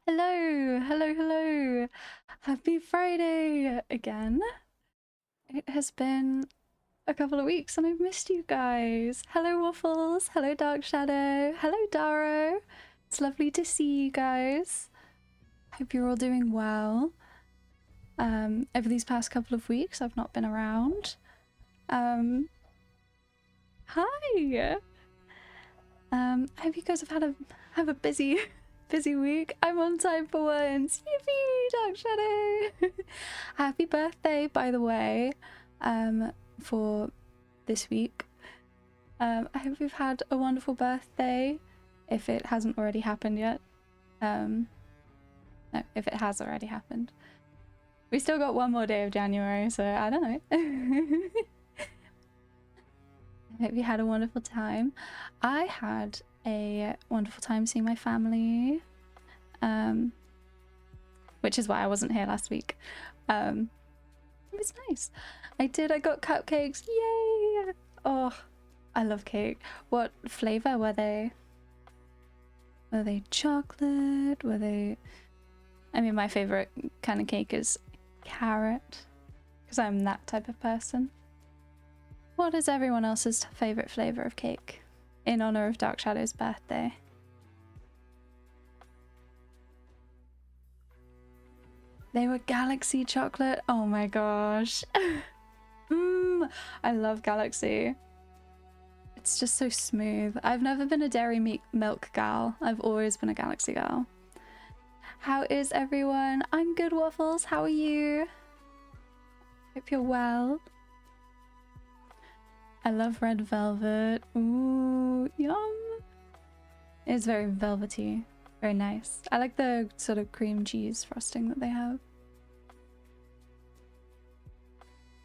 Hello, hello, hello. Happy Friday again. It has been a couple of weeks and I've missed you guys. Hello, Waffles. Hello, Dark Shadow. Hello, Daro. It's lovely to see you guys. Hope you're all doing well. Over these past couple of weeks, I've not been around. Hi. I hope you guys have a busy week. I'm on time for once. Yippee, Dark Shadow. Happy birthday, by the way, for this week. I hope you've had a wonderful birthday, if it hasn't already happened yet. No, if it has already happened. We still got one more day of January, so I don't know. I hope you had a wonderful time. I had a wonderful time seeing my family, which is why I wasn't here last week. It was nice. I got cupcakes. Yay! Oh, I love cake. What flavor were they? Were they chocolate? Were they... I mean, my favorite kind of cake is carrot, because I'm that type of person. What is everyone else's favorite flavor of cake in honor of Dark Shadow's birthday? They were Galaxy chocolate. Oh my gosh. I love Galaxy. It's just so smooth. I've never been a dairy milk gal. I've always been a Galaxy gal. How is everyone? I'm good, Waffles. How are you? Hope you're well. I love red velvet. Ooh, yum. It's very velvety. Very nice. I like the sort of cream cheese frosting that they have.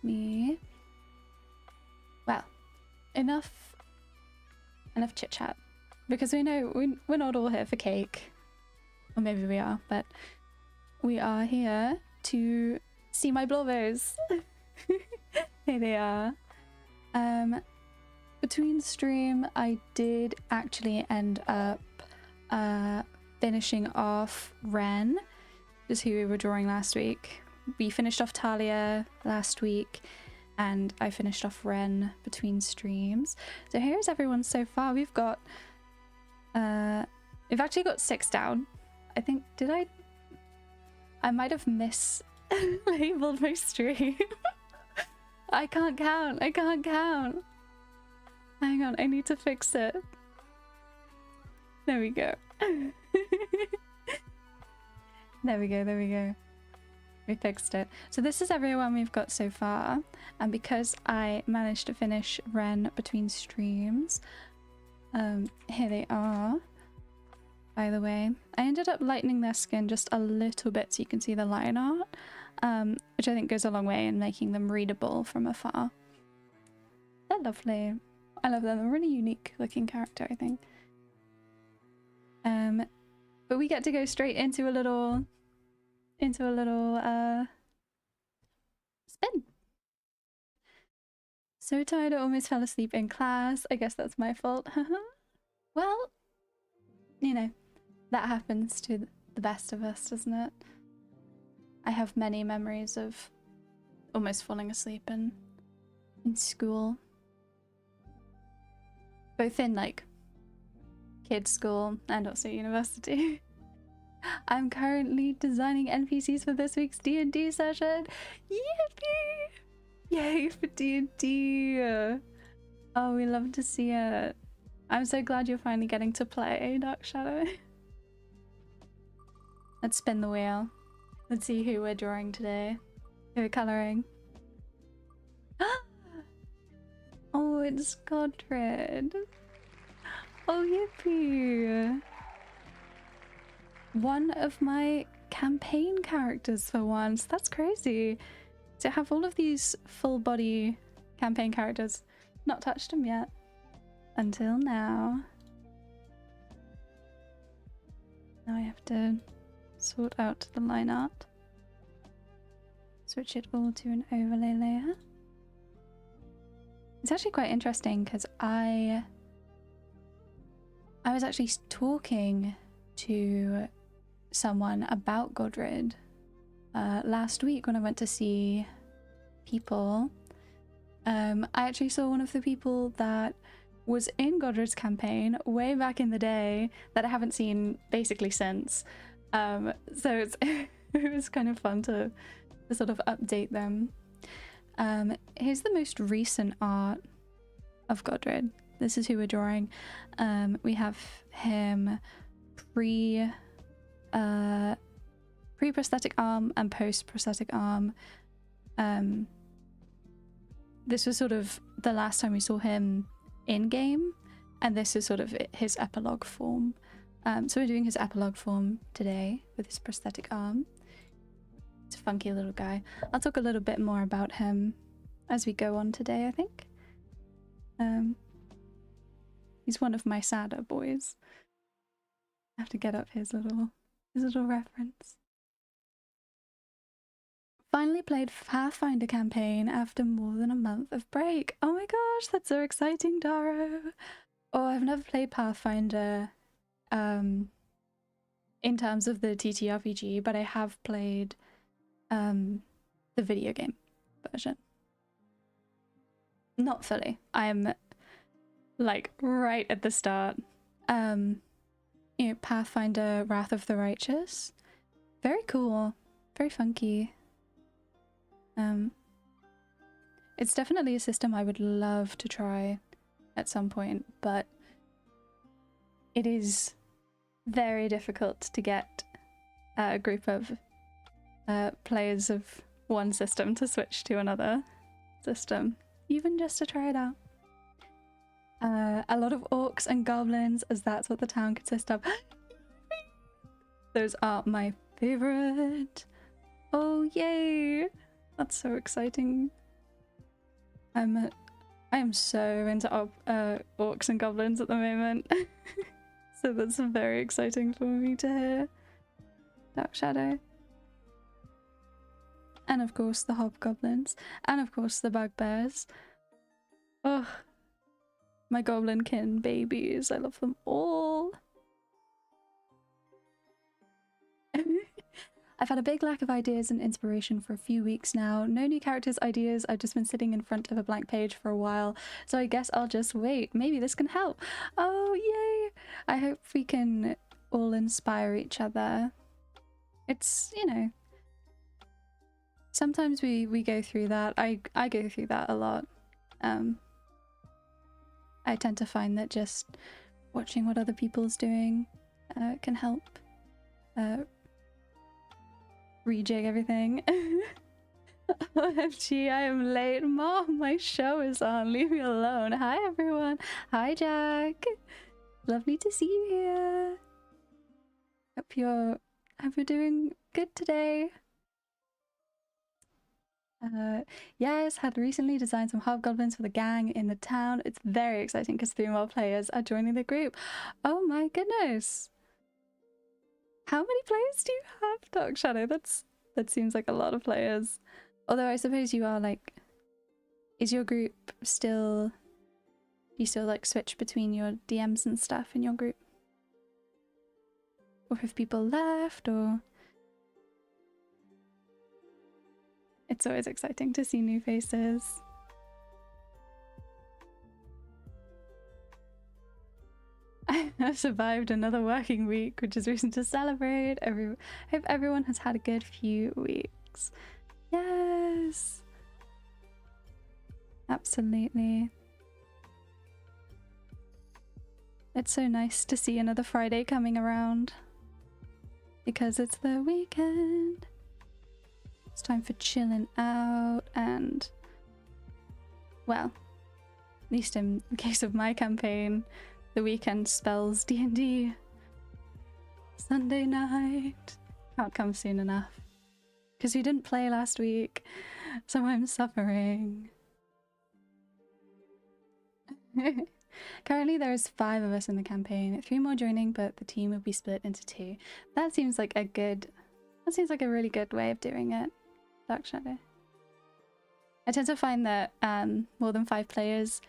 Me. Well, enough chit chat. Because we know we're not all here for cake. Or maybe we are, but we are here to see my Blovos. Here they are. Between stream, I did actually end up finishing off Ren, is who we were drawing last week. We finished off Talia last week, and I finished off Ren between streams. So here's everyone so far. We've actually got 6 down. I think, I might have mislabeled my stream. I can't count. Hang on, I need to fix it. There we go. There we go. We fixed it. So this is everyone we've got so far. And because I managed to finish Ren between streams, here they are. By the way, I ended up lightening their skin just a little bit so you can see the line art, which I think goes a long way in making them readable from afar. They're lovely. I love them. They're a really unique looking character, I think. But we get to go straight into a little spin. So tired I almost fell asleep in class. I guess that's my fault. Well, you know, that happens to the best of us, doesn't it? I have many memories of almost falling asleep in school. Both in, like, kids' school and also university. I'm currently designing NPCs for this week's D&D session. Yippee! Yay for D&D! Oh, we love to see it. I'm so glad you're finally getting to play, Dark Shadow. Let's spin the wheel. Let's see who we're drawing today. Who we're colouring. Oh, it's Godred. Oh, yippee. One of my campaign characters for once. That's crazy. To have all of these full body campaign characters. Not touched them yet. Until now. Now I have to sort out the line art. Switch it all to an overlay layer. It's actually quite interesting because I was actually talking to someone about Godred last week when I went to see people. I actually saw one of the people that was in Godred's campaign way back in the day that I haven't seen basically since. So it's it was kind of fun to sort of update them. Here's the most recent art of Godred. This is who we're drawing. We have him pre-prosthetic arm and post-prosthetic arm. This was sort of the last time we saw him in game, and this is sort of his epilogue form. So we're doing his epilogue form today with his prosthetic arm. It's a funky little guy. I'll talk a little bit more about him as we go on today, I think. He's one of my sadder boys. I have to get up his little reference. Finally played Pathfinder campaign after more than a month of break. Oh my gosh, that's so exciting, Daro. Oh, I've never played Pathfinder in terms of the TTRPG, but I have played the video game version. Not fully. I'm like right at the start. You know, Pathfinder Wrath of the Righteous. Very cool. Very funky. It's definitely a system I would love to try at some point, but it is very difficult to get a group of players of one system to switch to another system, even just to try it out. A lot of orcs and goblins, as that's what the town consists of. Those are my favorite. Oh yay, that's so exciting. I am so into orcs and goblins at the moment. So that's very exciting for me to hear. Dark Shadow. And of course the hobgoblins. And of course the bugbears. Ugh. My goblinkin babies. I love them all. I've had a big lack of ideas and inspiration for a few weeks now. No new characters, ideas. I've just been sitting in front of a blank page for a while. So I guess I'll just wait. Maybe this can help. Oh, yay. I hope we can all inspire each other. It's, you know, sometimes we go through that. I go through that a lot. I tend to find that just watching what other people's doing can help rejig everything. OMG, I am late. Mom, my show is on. Leave me alone. Hi, everyone. Hi, Jack. Lovely to see you here. Hope you're doing good today. Yes, had recently designed some hobgoblins for the gang in the town. It's very exciting because 3 more players are joining the group. Oh my goodness. How many players do you have, Dark Shadow? That seems like a lot of players. Although I suppose you are like, is your group still, you still like switch between your DMs and stuff in your group? Or have people left, or? It's always exciting to see new faces. I've survived another working week, which is reason to celebrate. Hope everyone has had a good few weeks. Yes! Absolutely. It's so nice to see another Friday coming around. Because it's the weekend. It's time for chilling out and, well, at least in the case of my campaign, the weekend spells D&D. Sunday night. Can't come soon enough. Because we didn't play last week, so I'm suffering. Currently there's 5 of us in the campaign, 3 more joining, but the team will be split into 2. That seems like a really good way of doing it. Dark Shadow. I tend to find that more than 5 players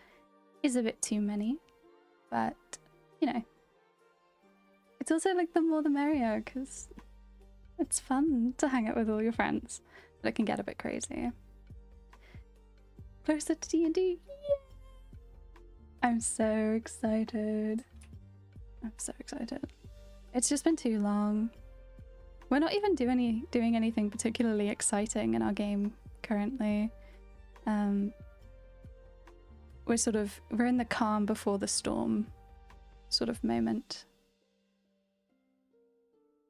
is a bit too many, but you know, it's also like the more the merrier, because It's fun to hang out with all your friends, but it can get a bit crazy. Closer to D&D. I'm so excited. I'm so excited. It's just been too long. We're not even doing anything particularly exciting in our game currently. We're in the calm before the storm sort of moment.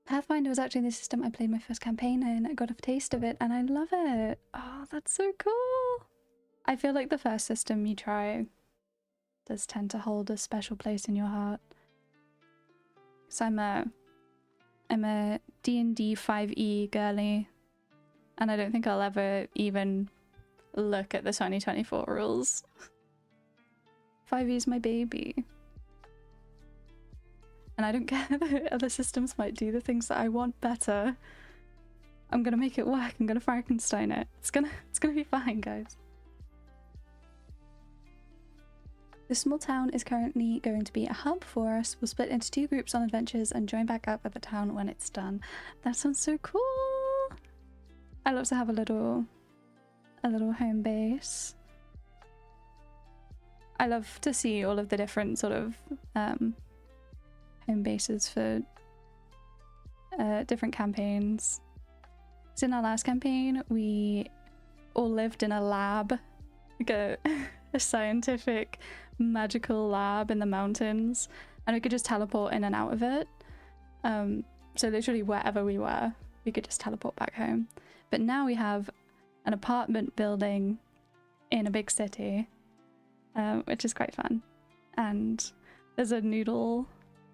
Pathfinder was actually the system I played my first campaign in. I got a taste of it and I love it. Oh, that's so cool. I feel like the first system you try does tend to hold a special place in your heart. So I'm a D&D 5e girly, and I don't think I'll ever even look at the 2024 rules. 5e is my baby. And I don't care that other systems might do the things that I want better. I'm gonna make it work. I'm gonna Frankenstein it. It's gonna be fine, guys. The small town is currently going to be a hub for us. We'll split into 2 groups on adventures and join back up at the town when it's done. That sounds so cool. I love to have a little home base. I love to see all of the different sort of home bases for different campaigns. So in our last campaign, we all lived in a lab, like a scientific magical lab in the mountains, and we could just teleport in and out of it. So literally wherever we were, we could just teleport back home. But now we have an apartment building in a big city, which is quite fun. And there's a noodle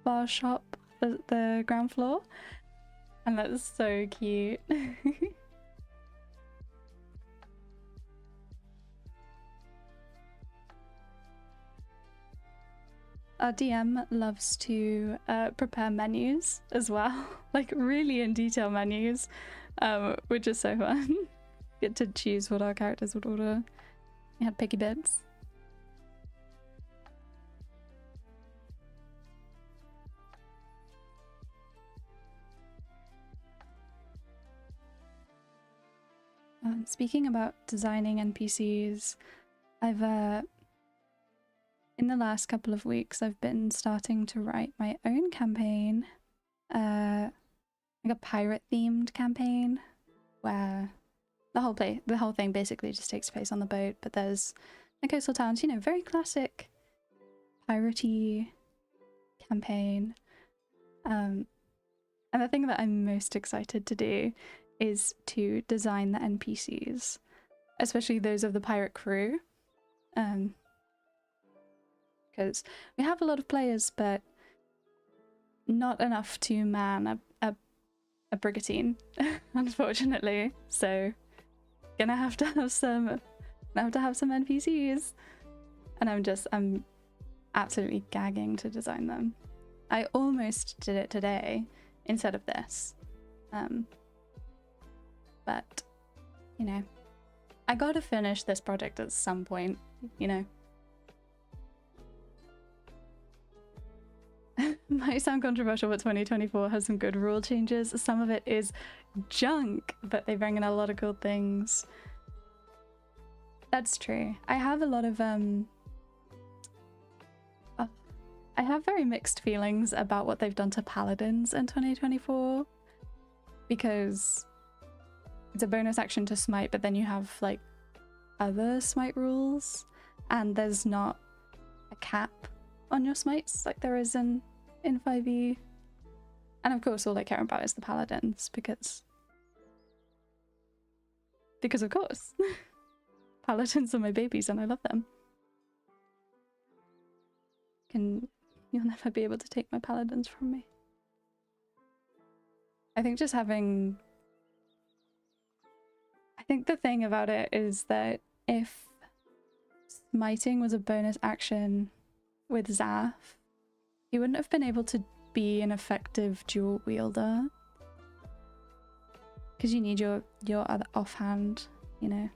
bar shop at the ground floor, and that's so cute. Our DM loves to prepare menus as well, like really in detail menus, which is so fun. Get to choose what our characters would order. We had picky bits. Speaking about designing NPCs, I've in the last couple of weeks, I've been starting to write my own campaign, like a pirate-themed campaign, where the whole thing basically just takes place on the boat, but there's the coastal towns, you know, very classic piratey campaign. And the thing that I'm most excited to do is to design the NPCs, especially those of the pirate crew. Because we have a lot of players, but not enough to man a brigantine, unfortunately. So, gonna have to have some NPCs, and I'm absolutely gagging to design them. I almost did it today instead of this, but you know, I gotta finish this project at some point, you know. Might sound controversial, but 2024 has some good rule changes. Some of it is junk, but they bring in a lot of cool things. That's true. I have a lot of I have very mixed feelings about what they've done to paladins in 2024, because it's a bonus action to smite, but then you have like other smite rules, and there's not a cap on your smites like there is in 5e. And of course all I care about is the paladins, because of course. Paladins are my babies and I love them. You'll never be able to take my paladins from me. I think the thing about it is that if smiting was a bonus action with Zaf, he wouldn't have been able to be an effective dual wielder, because you need your other offhand, you know,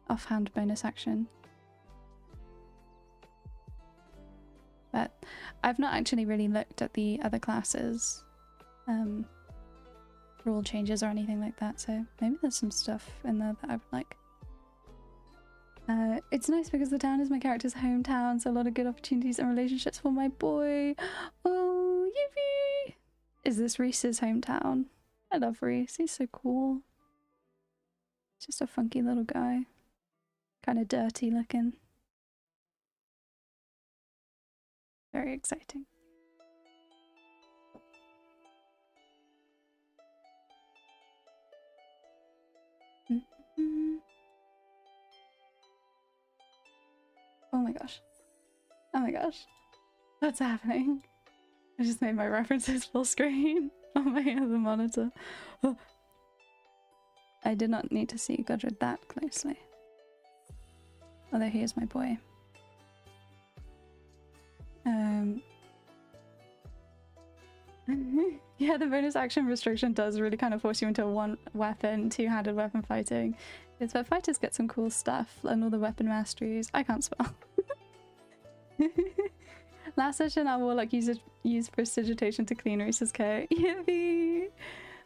offhand bonus action. But I've not actually really looked at the other classes rule changes or anything like that, so maybe there's some stuff in there that I would like. It's nice because the town is my character's hometown, so a lot of good opportunities and relationships for my boy. Oh, yippee! Is this Reese's hometown? I love Reese, he's so cool. He's just a funky little guy. Kind of dirty looking. Very exciting. Oh my gosh. Oh my gosh. What's happening? I just made my references full screen on my other monitor. Oh. I did not need to see Godred that closely. Although he is my boy. Yeah, the bonus action restriction does really kind of force you into one weapon, two-handed weapon fighting. It's where fighters get some cool stuff and all the weapon masteries. I can't spell. Last session, our warlock used prestidigitation to clean Reese's coat. Yippee!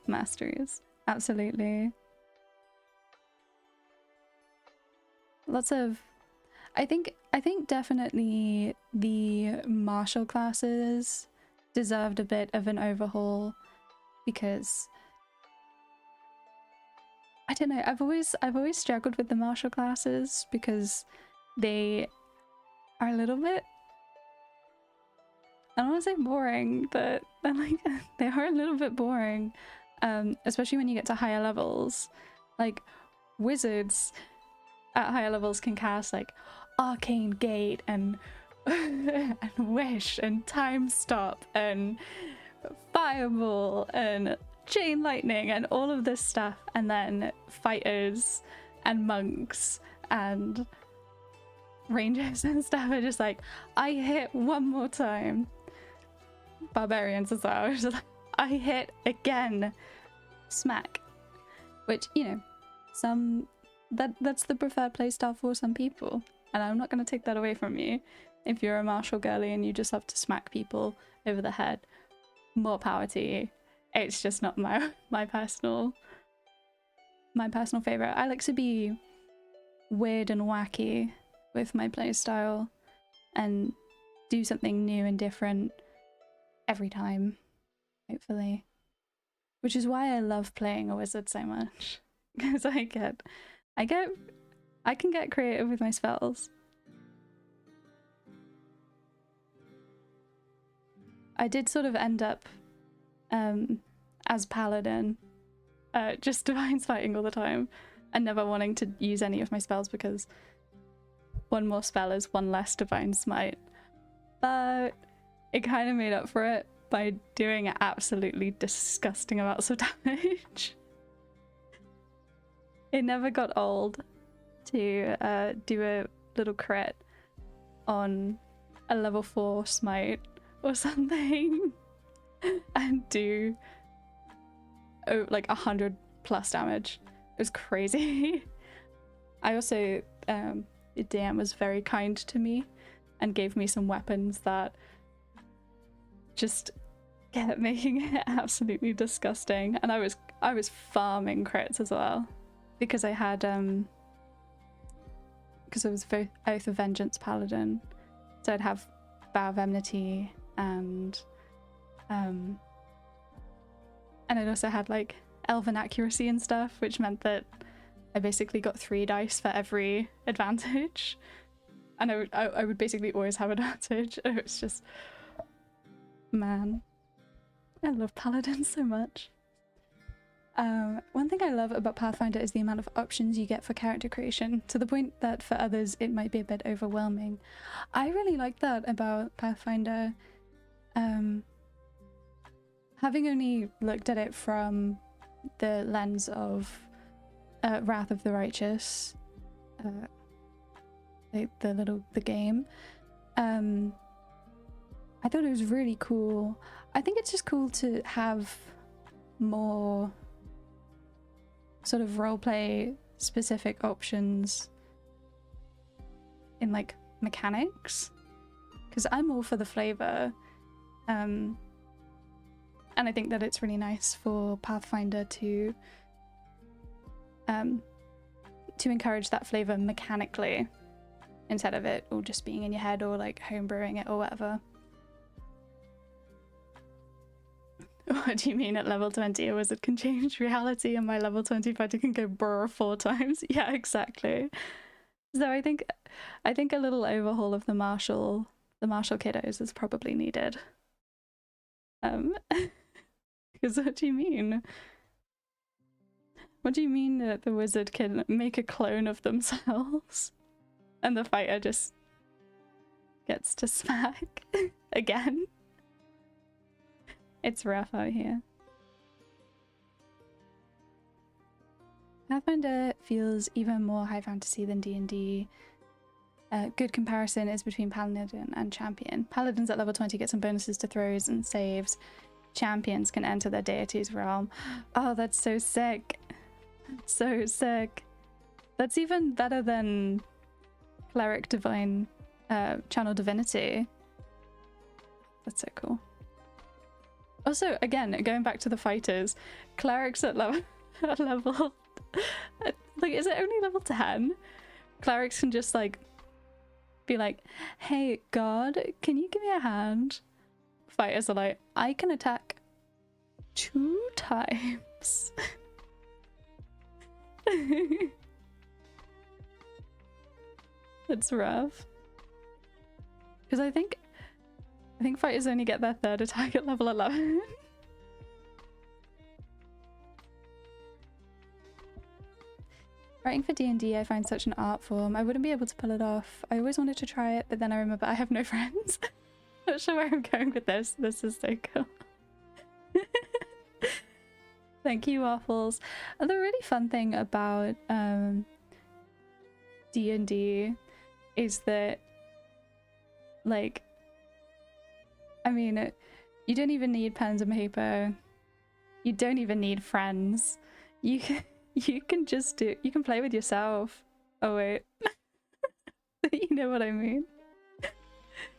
Masteries. Absolutely. Lots of... I think definitely the martial classes deserved a bit of an overhaul because I don't know, I've always struggled with the martial classes because they are a little bit, I don't want to say boring, but they're like they are a little bit boring, especially when you get to higher levels. Like wizards at higher levels can cast like arcane gate and and wish and time stop and fireball and chain lightning and all of this stuff, and then fighters and monks and rangers and stuff are just like, I hit one more time. Barbarians as well, just like, I hit again, smack. Which, you know, that's the preferred playstyle for some people, and I'm not going to take that away from you. If you're a martial girly and you just love to smack people over the head, more power to you. It's just not my personal favorite. I like to be weird and wacky with my playstyle and do something new and different every time, hopefully. Which is why I love playing a wizard so much, because I can get creative with my spells. I did sort of end up as paladin, just divine fighting all the time and never wanting to use any of my spells because one more spell is one less divine smite. But it kind of made up for it by doing absolutely disgusting amounts of damage. It never got old to do a little crit on a level 4 smite or something and do like 100+ damage. It was crazy. I also, the DM was very kind to me and gave me some weapons that just kept making it absolutely disgusting. And I was farming crits as well because I had because I was Oath of Vengeance paladin, so I'd have Vow of Enmity and it also had like elven accuracy and stuff, which meant that I basically got 3 dice for every advantage, and I would basically always have advantage. It was just, man, I love paladins so much. One thing I love about Pathfinder is the amount of options you get for character creation, to the point that for others it might be a bit overwhelming. I really like that about Pathfinder. Having only looked at it from the lens of Wrath of the Righteous, the game, I thought it was really cool. I think it's just cool to have more sort of roleplay specific options in like mechanics, because I'm all for the flavor. And I think that it's really nice for Pathfinder to encourage that flavor mechanically instead of it all just being in your head or like homebrewing it or whatever. What do you mean at level 20 a wizard can change reality and my level 20 fighter can go brr 4 times? Yeah, exactly. So I think a little overhaul of the martial kiddos is probably needed. Because what do you mean? What do you mean that the wizard can make a clone of themselves and the fighter just gets to smack again? It's rough out here. Pathfinder feels even more high fantasy than D&D. Good comparison is between Paladin and Champion. Paladins at level 20 get some bonuses to throws and saves. Champions can enter their deity's realm. Oh, that's so sick. So sick. That's even better than Cleric Divine Channel Divinity. That's so cool. Also, again, going back to the fighters, clerics at level like, is it only level 10? Clerics can just like be like, hey god, can you give me a hand? Fighters are like, I can attack 2 times. It's rough. Because I think fighters only get their 3rd attack at level 11. Writing for D&D I find such an art form. I wouldn't be able to pull it off. I always wanted to try it, but then I remember I have no friends. Not sure where I'm going with this. This is so cool. Thank you, Waffles. The really fun thing about D&D is that, like, I mean, you don't even need pens and paper. You don't even need friends. You can just you can play with yourself. Oh wait. You know what I mean?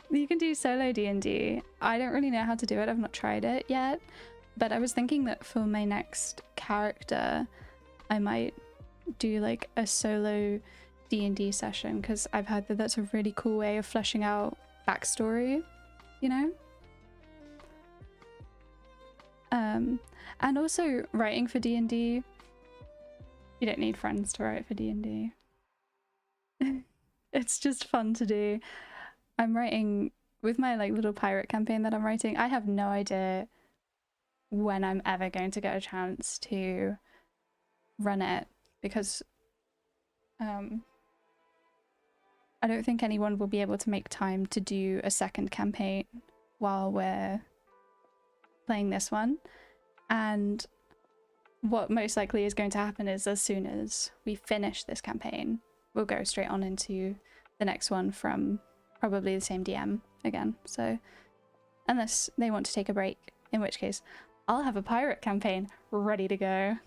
You can do solo D&D. I don't really know how to do it. I've not tried it yet. But I was thinking that for my next character, I might do like a solo D&D session, because I've heard that that's a really cool way of fleshing out backstory, you know? And also writing for D&D, you don't need friends to write for D&D. It's just fun to do. I'm writing with my like little pirate campaign that I'm writing. I have no idea when I'm ever going to get a chance to run it, because I don't think anyone will be able to make time to do a second campaign while we're playing this one. And what most likely is going to happen is, as soon as we finish this campaign, we'll go straight on into the next one from probably the same DM again. So unless they want to take a break, in which case I'll have a pirate campaign ready to go.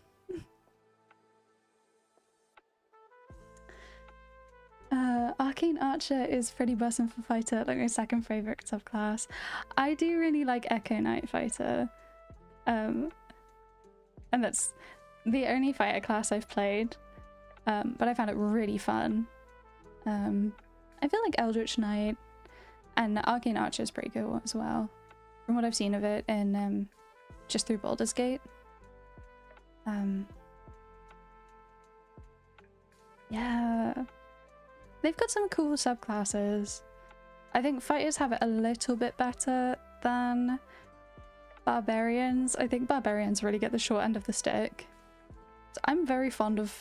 Arcane Archer is pretty bussin' for fighter, like my second favorite subclass. I do really like Echo Knight fighter. And that's the only fighter class I've played, but I found it really fun. I feel like Eldritch Knight and Arcane Archer is pretty good as well, from what I've seen of it in just through Baldur's Gate. Yeah, they've got some cool subclasses. I think fighters have it a little bit better than barbarians. I think barbarians really get the short end of the stick. So I'm very fond of,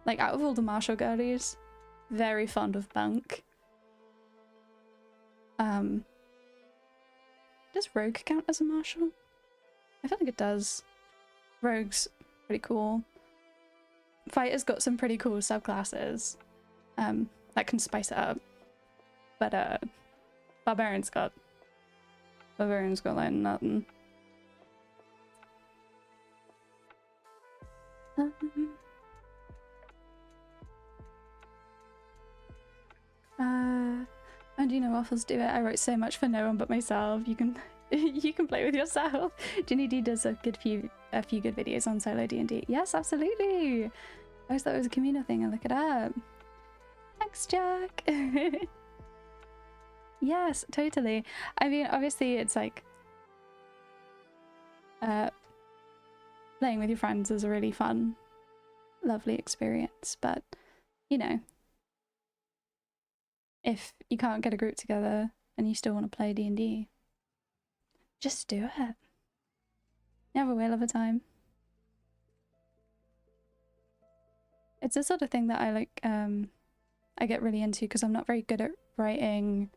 like, out of all the martial girlies, very fond of Bunk. Does Rogue count as a martial? I feel like it does. Rogue's pretty cool. Fighter's got some pretty cool subclasses that can spice it up. But Barbarian's got like nothing. And you know, Waffles do it. I wrote so much for no one but myself. You can You can play with yourself. Ginny D does a few good videos on solo D&D. Yes, absolutely. I always thought it was a communal thing. I'll look it up. Thanks, Jack. Yes, totally. I mean, obviously it's like playing with your friends is a really fun, lovely experience, but you know, if you can't get a group together and you still want to play D&D, just do it. You have a whale of a time. It's the sort of thing that I like, I get really into because I'm not very good at writing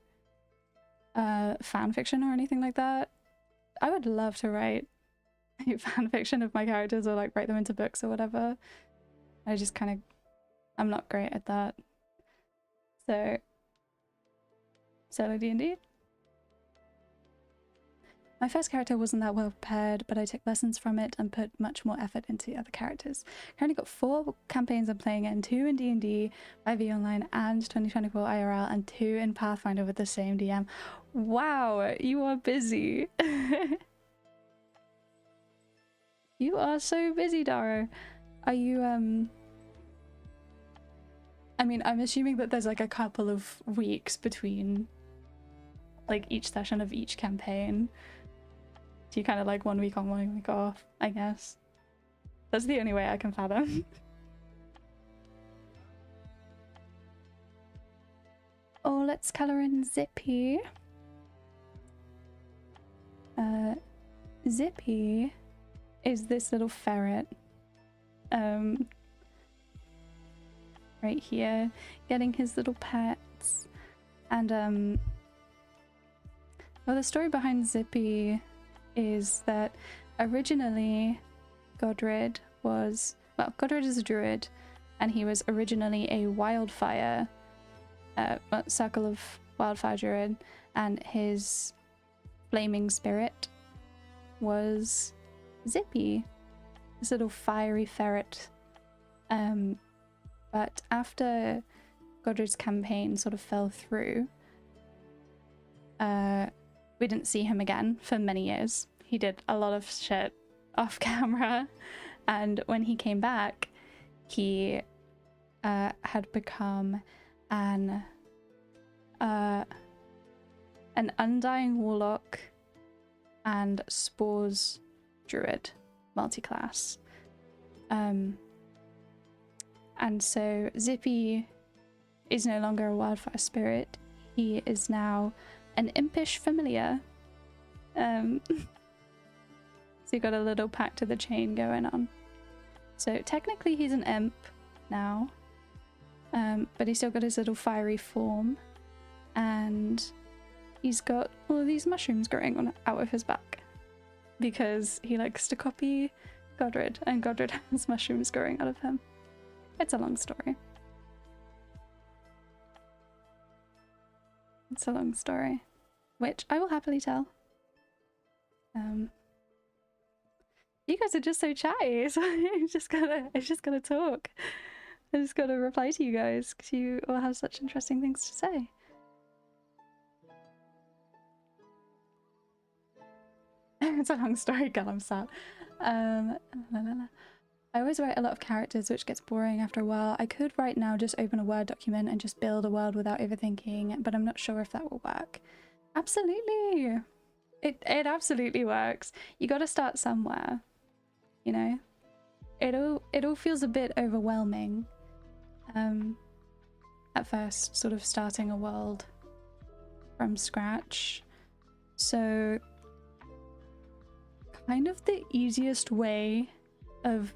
fan fiction or anything like that. I would love to write fan fiction of my characters or like write them into books or whatever. I just kind of, I'm not great at that. So, solo D&D. My first character wasn't that well prepared, but I took lessons from it and put much more effort into the other characters. Currently got 4 campaigns I'm playing in, 2 in D&D, 5e Online and 2024 IRL, and 2 in Pathfinder with the same DM. Wow, you are busy. You are so busy, Daro. Are you, I mean, I'm assuming that there's like a couple of weeks between like each session of each campaign. So you kind of like 1 week on, 1 week off, I guess. That's the only way I can fathom. Oh, let's color in Zippy. Zippy is this little ferret. Right here, getting his little pets. And well, the story behind Zippy is that originally Godred was, well, Godred is a druid, and he was originally a wildfire, circle of wildfire druid, and his flaming spirit was Zippy, this little fiery ferret. But after Godred's campaign sort of fell through, we didn't see him again for many years. He did a lot of shit off camera, and when he came back, he had become an Undying Warlock and Spores Druid multiclass. And so Zippy is no longer a wildfire spirit. He is now an impish familiar. So you got a little pack to the chain going on. So technically he's an imp now, but he's still got his little fiery form, and he's got all of these mushrooms growing on out of his back because he likes to copy Godred, and Godred has mushrooms growing out of him. It's a long story. It's a long story, which I will happily tell. You guys are just so chatty, so I just gotta talk. I just gotta reply to you guys because you all have such interesting things to say. It's a long story, girl. I'm sad. I always write a lot of characters, which gets boring after a while. I could right now just open a Word document and just build a world without overthinking, but I'm not sure if that will work. Absolutely. It absolutely works. You gotta start somewhere, you know? It all feels a bit overwhelming at first, sort of starting a world from scratch. So kind of the easiest way of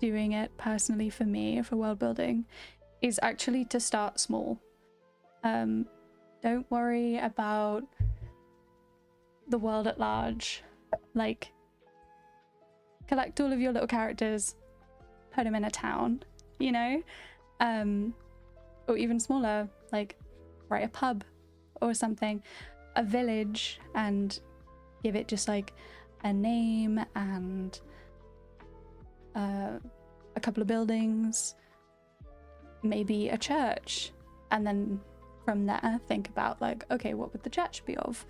doing it personally for me for world building is actually to start small. Don't worry about the world at large. Like, collect all of your little characters, put them in a town, you know? Or even smaller, like write a pub or something, a village, and give it just like a name and a couple of buildings, maybe a church, and then from there think about like, okay, what would the church be of?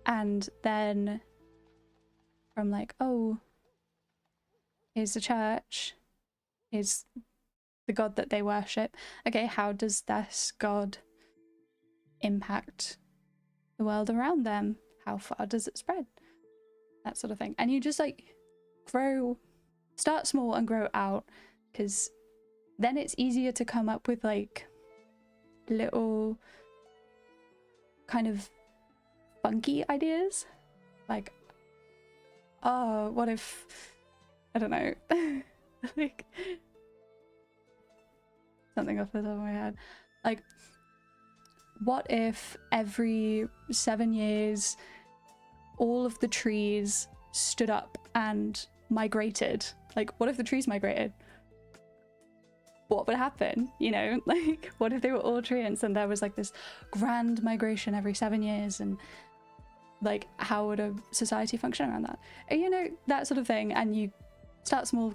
And then from like, oh, here's the church, here's the god that they worship. Okay, how does this god impact the world around them? How far does it spread? That sort of thing. And you just like start small and grow out, because then it's easier to come up with like little kind of funky ideas. Like, oh, what if, I don't know, like something off the top of my head. Like, what if every 7 years all of the trees stood up and migrated? Like, what if the trees migrated? What would happen? You know, like, what if they were all treants and there was like this grand migration every 7 years, and like, how would a society function around that? You know, that sort of thing. And you start small,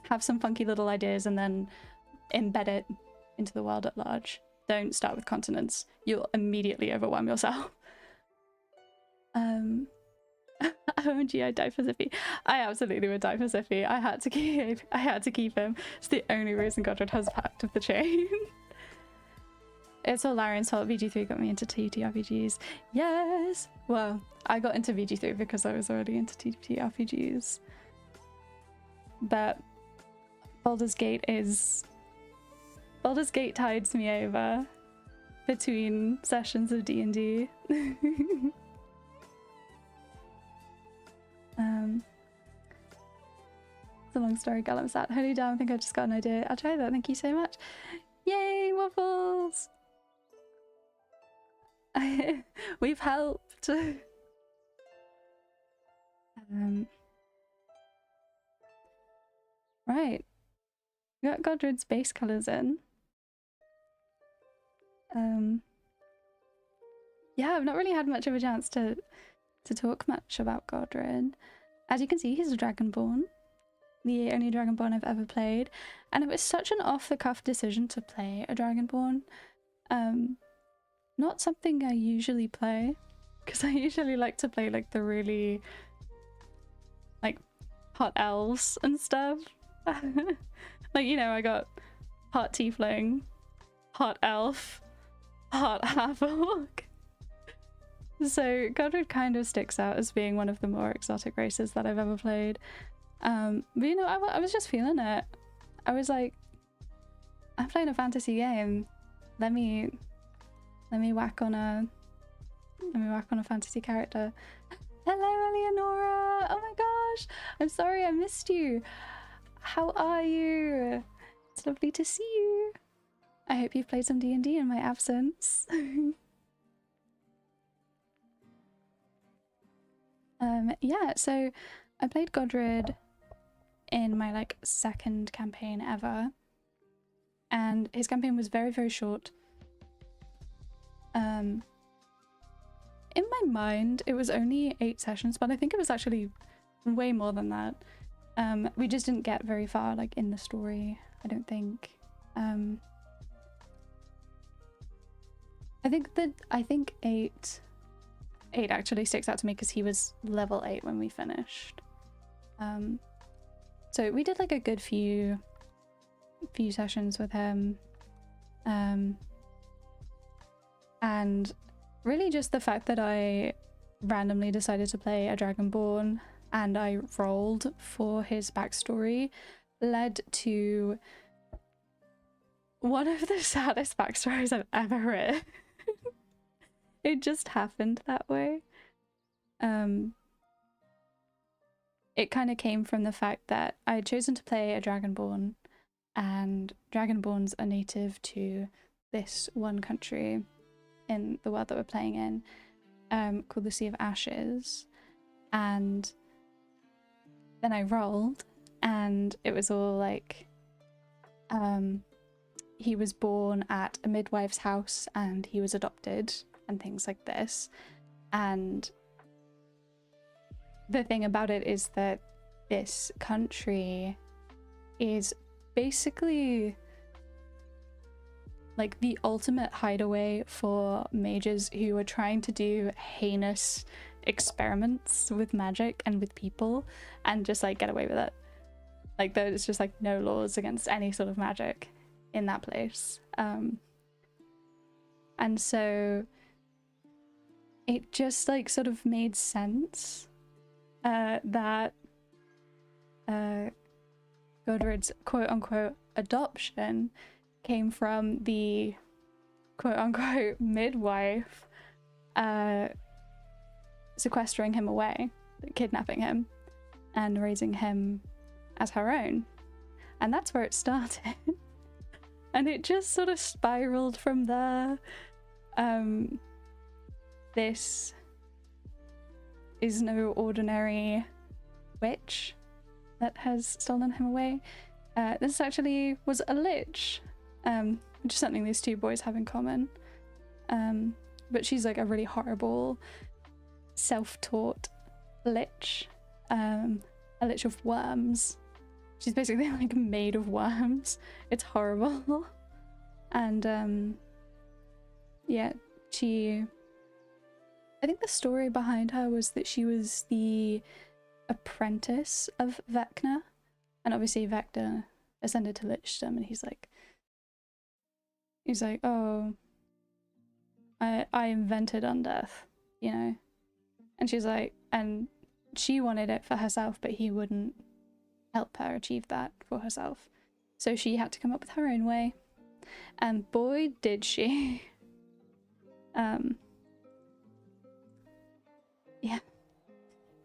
have some funky little ideas, and then embed it into the world at large. Don't start with continents. You'll immediately overwhelm yourself. OMG, I'd die for Zippy. I absolutely would die for Zippy. I had to keep him. It's the only reason Godred has Pact of the Chain. It's all Larian's fault. VG3 got me into TTRPGs. Yes! Well, I got into VG3 because I was already into TTRPGs. But Baldur's Gate tides me over between sessions of D&D. It's a long story, Gallum sat. Holy damn, I think I just got an idea. I'll try that, thank you so much. Yay, waffles! We've helped. Right. We got Godred's base colours in. Yeah, I've not really had much of a chance to talk much about Godred. As you can see, he's a Dragonborn. The only Dragonborn I've ever played. And it was such an off-the-cuff decision to play a Dragonborn. Not something I usually play, because I usually like to play like the really like hot elves and stuff. Like, you know, I got hot tiefling, hot elf, hot half-orc. So Godred kind of sticks out as being one of the more exotic races that I've ever played. But you know, I was just feeling it. I was like, I'm playing a fantasy game. Let me whack on a fantasy character. Hello, Eleonora. Oh my gosh, I'm sorry I missed you. How are you? It's lovely to see you. I hope you've played some D&D in my absence. Yeah, so I played Godred in my like second campaign ever, and his campaign was very, very short. In my mind it was only 8 sessions, but I think it was actually way more than that. We just didn't get very far like in the story, I don't think. I think 8 actually sticks out to me because he was level 8 when we finished. So we did like a good few sessions with him, and really just the fact that I randomly decided to play a Dragonborn and I rolled for his backstory led to one of the saddest backstories I've ever read. It just happened that way. It kind of came from the fact that I had chosen to play a Dragonborn, and Dragonborns are native to this one country in the world that we're playing in, called the Sea of Ashes. And then I rolled, and it was all like, he was born at a midwife's house and he was adopted and things like this. And the thing about it is that this country is basically like the ultimate hideaway for mages who are trying to do heinous experiments with magic and with people and just like get away with it. Like there's just like no laws against any sort of magic in that place. And so it just like sort of made sense that Godred's quote-unquote adoption came from the quote-unquote midwife sequestering him away, kidnapping him and raising him as her own. And that's where it started. And it just sort of spiraled from there. This is no ordinary witch that has stolen him away. This actually was a lich, which is something these two boys have in common. But she's like a really horrible, self-taught lich, a lich of worms. She's basically like made of worms. It's horrible. And yeah, I think the story behind her was that she was the apprentice of Vecna, and obviously Vecna ascended to lichdom, and he's like, oh, I invented undeath, you know. And she's like, and she wanted it for herself, but he wouldn't help her achieve that for herself, so she had to come up with her own way, and boy did she. Yeah,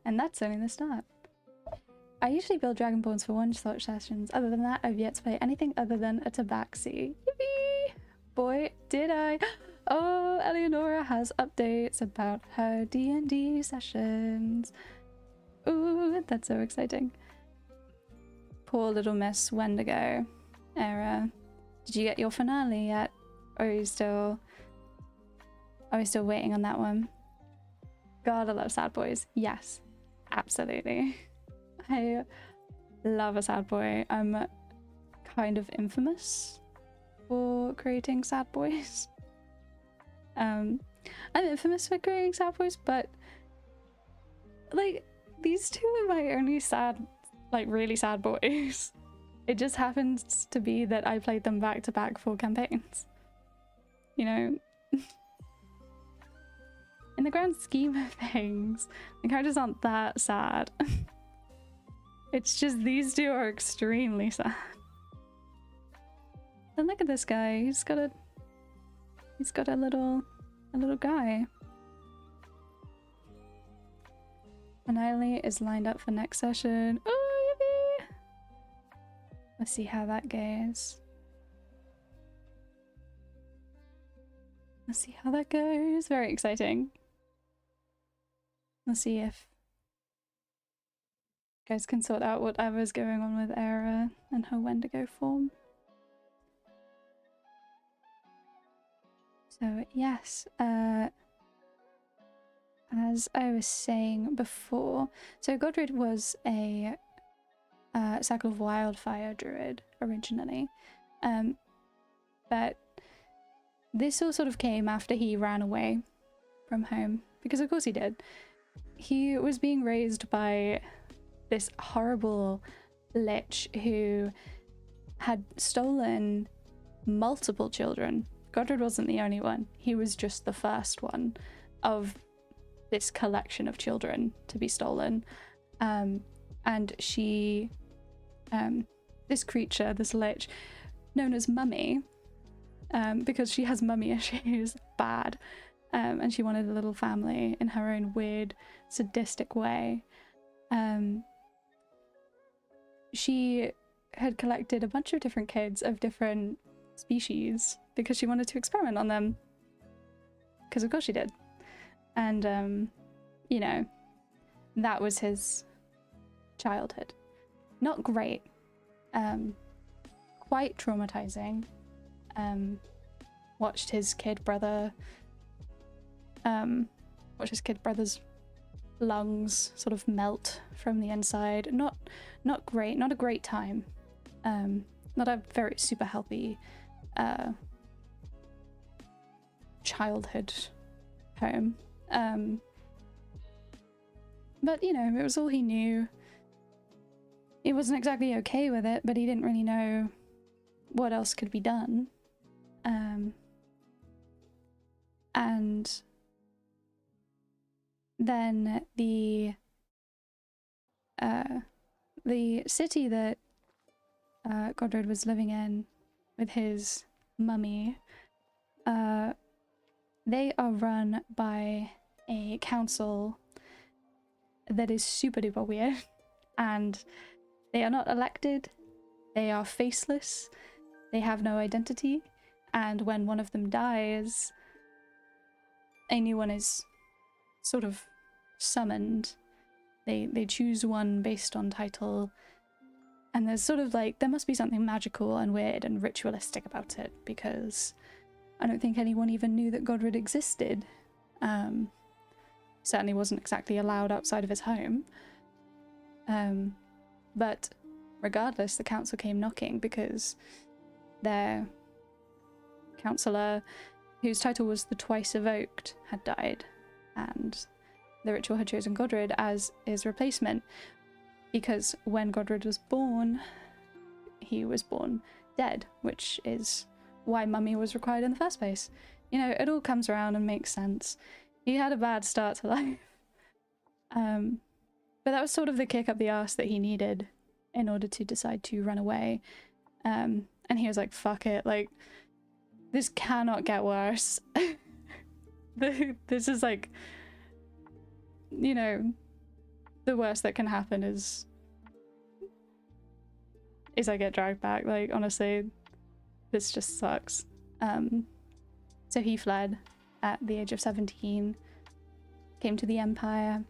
and that's only the start. I usually build Dragonborns for one-shot sessions. Other than that, I've yet to play anything other than a Tabaxi. Yippee! Boy, did I. Oh, Eleonora has updates about her D&D sessions. Ooh, that's so exciting. Poor little Miss Wendigo. Era. Did you get your finale yet? Or are we still waiting on that one? God, I love sad boys. Yes, absolutely. I love a sad boy. I'm kind of infamous for creating sad boys. I'm infamous for creating sad boys, but like these two are my only sad, like really sad boys. It just happens to be that I played them back to back for campaigns. You know? In the grand scheme of things, the characters aren't that sad. It's just these two are extremely sad. And look at this guy. He's got a little guy. Annihilate is lined up for next session. Oh, yippee! Let's see how that goes. Let's see how that goes. Very exciting. Let's see if you guys can sort out whatever's going on with Era and her Wendigo form. So yes, as I was saying before, so Godred was a Circle of Wildfire druid originally, but this all sort of came after he ran away from home, because of course he did. He was being raised by this horrible lich who had stolen multiple children. Godred wasn't the only one. He was just the first one of this collection of children to be stolen. And she, this creature, this lich, known as Mummy, because she has mummy issues, bad. And she wanted a little family in her own weird, sadistic way. She had collected a bunch of different kids of different species because she wanted to experiment on them. Because of course she did. And, you know, that was his childhood. Not great. Quite traumatizing. Watched his kid brother's lungs sort of melt from the inside. Not great, not a great time. Not a very super healthy childhood home. But, you know, it was all he knew. He wasn't exactly okay with it, but he didn't really know what else could be done. And then the city that Godred was living in with his mummy, they are run by a council that is super duper weird, and they are not elected, they are faceless, they have no identity, and when one of them dies, a new one is sort of summoned. They choose one based on title, and there's sort of like, there must be something magical and weird and ritualistic about it, because I don't think anyone even knew that Godred existed. Certainly wasn't exactly allowed outside of his home. But regardless, the council came knocking because their councillor, whose title was the Twice Evoked, had died, and the ritual had chosen Godred as his replacement, because when Godred was born, he was born dead, which is why Mummy was required in the first place. You know, it all comes around and makes sense. He had a bad start to life. But that was sort of the kick up the arse that he needed in order to decide to run away. And he was like, fuck it, like, this cannot get worse. This is like, you know, the worst that can happen is I get dragged back. Like, honestly, this just sucks. So he fled at the age of 17, came to the Empire,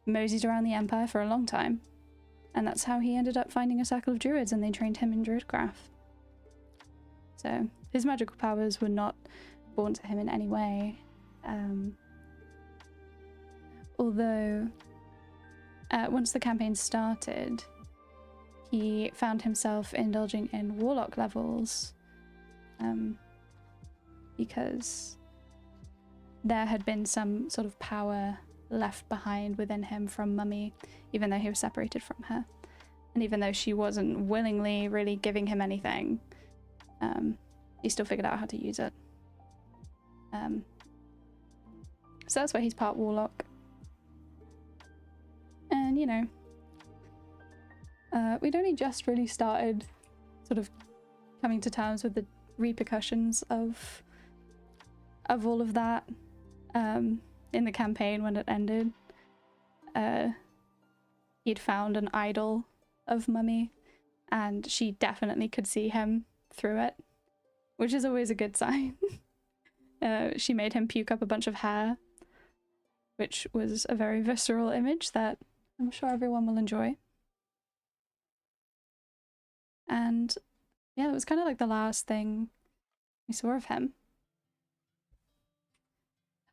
moseyed around the Empire for a long time, and that's how he ended up finding a circle of druids, and they trained him in druidcraft. So his magical powers were not born to him in any way, although once the campaign started, he found himself indulging in warlock levels, because there had been some sort of power left behind within him from Mummy, even though he was separated from her. And even though she wasn't willingly really giving him anything, he still figured out how to use it. So that's why he's part warlock. And, you know, we'd only just really started sort of coming to terms with the repercussions of all of that in the campaign when it ended. He'd found an idol of Mummy, and she definitely could see him through it, which is always a good sign. She made him puke up a bunch of hair, which was a very visceral image that I'm sure everyone will enjoy. And yeah, it was kind of like the last thing we saw of him.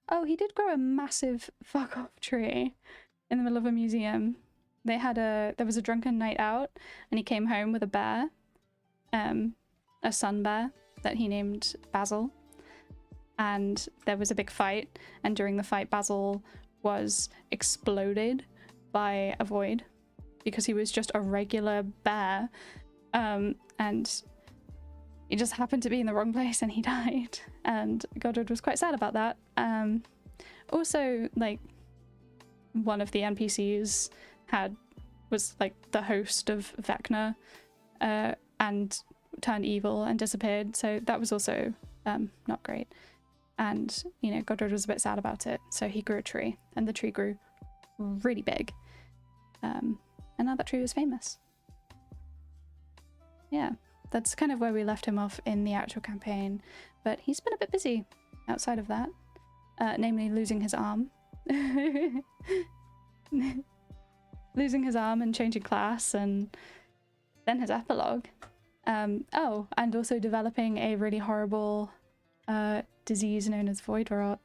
Oh, he did grow a massive fuck-off tree in the middle of a museum. There was a drunken night out, and he came home with a bear, a sun bear that he named Basil. And there was a big fight, and during the fight, Basil was exploded by a void because he was just a regular bear, and he just happened to be in the wrong place and he died, and Godred was quite sad about that. Also, like, one of the NPCs was like the host of Vecna, and turned evil and disappeared, so that was also not great. And, you know, Godred was a bit sad about it, so he grew a tree, and the tree grew really big. And now that tree was famous. Yeah, that's kind of where we left him off in the actual campaign, but he's been a bit busy outside of that, namely losing his arm. Losing his arm and changing class, and then his epilogue. Oh, and also developing a really horrible disease known as void rot,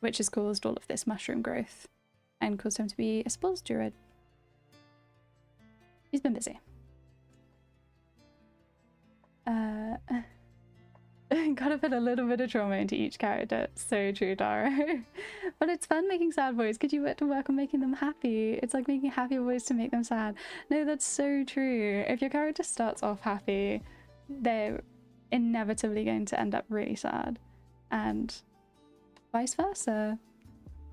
which has caused all of this mushroom growth and caused him to be a spells druid. He's been busy. Got gotta put a little bit of trauma into each character. So true, Daro. But it's fun making sad boys because you get to work on making them happy. It's like making happy boys to make them sad. No, that's so true. If your character starts off happy, they're inevitably going to end up really sad. And vice versa.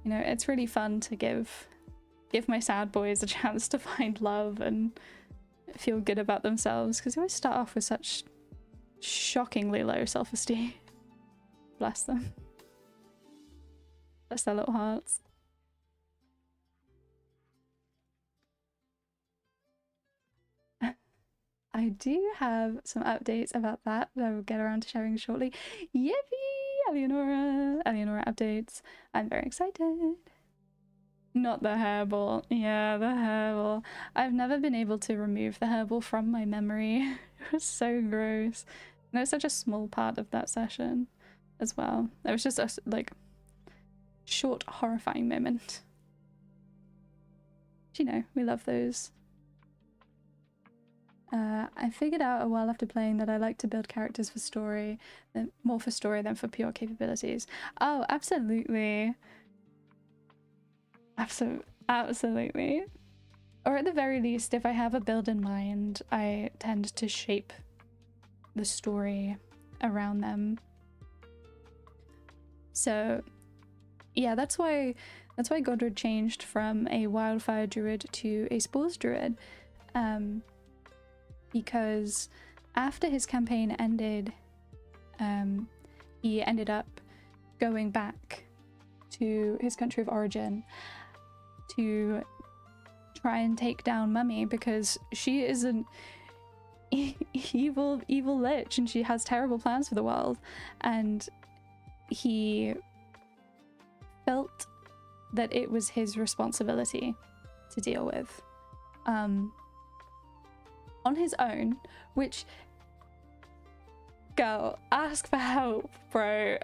You know, it's really fun to give my sad boys a chance to find love and feel good about themselves, because they always start off with such shockingly low self-esteem. Bless them. Bless their little hearts. I do have some updates about that I will get around to sharing shortly. Yippee! Eleonora updates. I'm very excited. Not the hairball. Yeah, the hairball. I've never been able to remove the hairball from my memory. It was so gross. And it was such a small part of that session as well. It was just a like short horrifying moment. But, you know, we love those. I figured out a while after playing that I like to build characters for story, more for story than for pure capabilities. Oh, absolutely. Absolutely. Or at the very least, if I have a build in mind, I tend to shape the story around them. So yeah, that's why Godred changed from a wildfire druid to a spores druid. Because after his campaign ended, he ended up going back to his country of origin to try and take down Mummy, because she is an evil lich and she has terrible plans for the world, and he felt that it was his responsibility to deal with on his own, which, girl, ask for help, bro.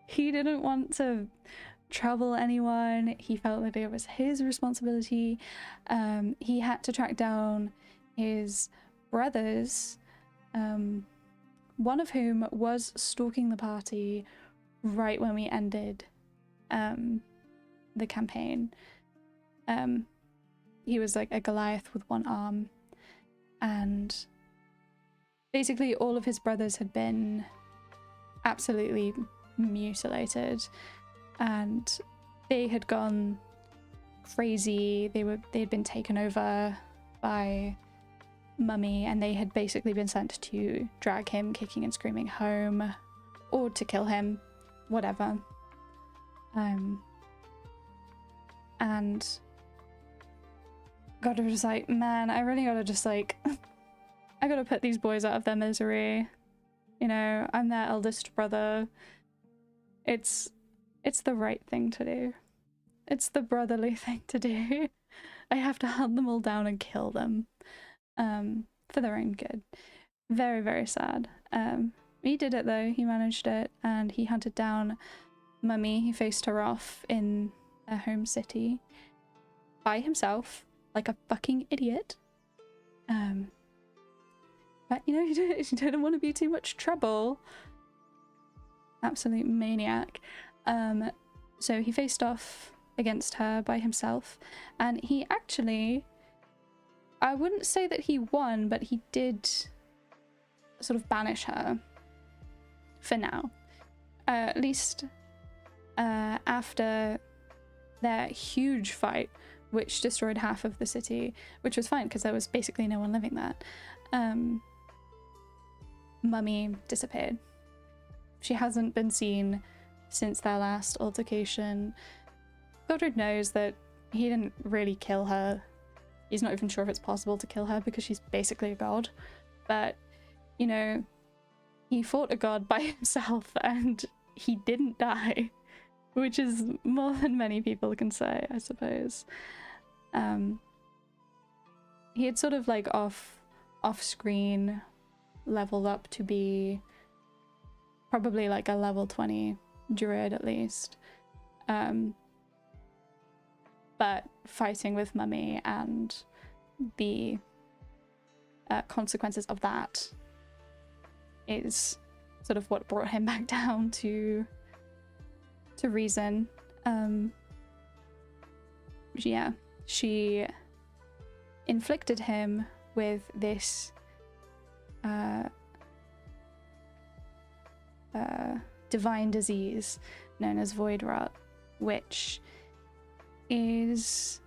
He didn't want to trouble anyone. He felt that it was his responsibility. He had to track down his brothers, one of whom was stalking the party right when we ended the campaign. He was like a Goliath with one arm, and basically all of his brothers had been absolutely mutilated and they had gone crazy. They had been taken over by Mummy, and they had basically been sent to drag him kicking and screaming home, or to kill him, whatever. And Godred was like, man, I really gotta just like I gotta put these boys out of their misery. You know, I'm their eldest brother. It's the right thing to do. It's the brotherly thing to do. I have to hunt them all down and kill them. For their own good. Very, very sad. He did it though, he managed it, and he hunted down Mummy. He faced her off in their home city by himself, like a fucking idiot. But you know, he didn't want to be too much trouble. Absolute maniac. So he faced off against her by himself, and he actually, I wouldn't say that he won, but he did sort of banish her for now. At least after their huge fight, which destroyed half of the city, which was fine because there was basically no one living there. Mummy disappeared. She hasn't been seen since their last altercation. Godred knows that he didn't really kill her. He's not even sure if it's possible to kill her because she's basically a god. But, you know, he fought a god by himself and he didn't die, which is more than many people can say, I suppose. He had sort of like off-screen leveled up to be probably like a level 20 druid at least. But fighting with Mummy and the consequences of that is sort of what brought him back down to reason. Yeah, she inflicted him with this divine disease known as void rot, which is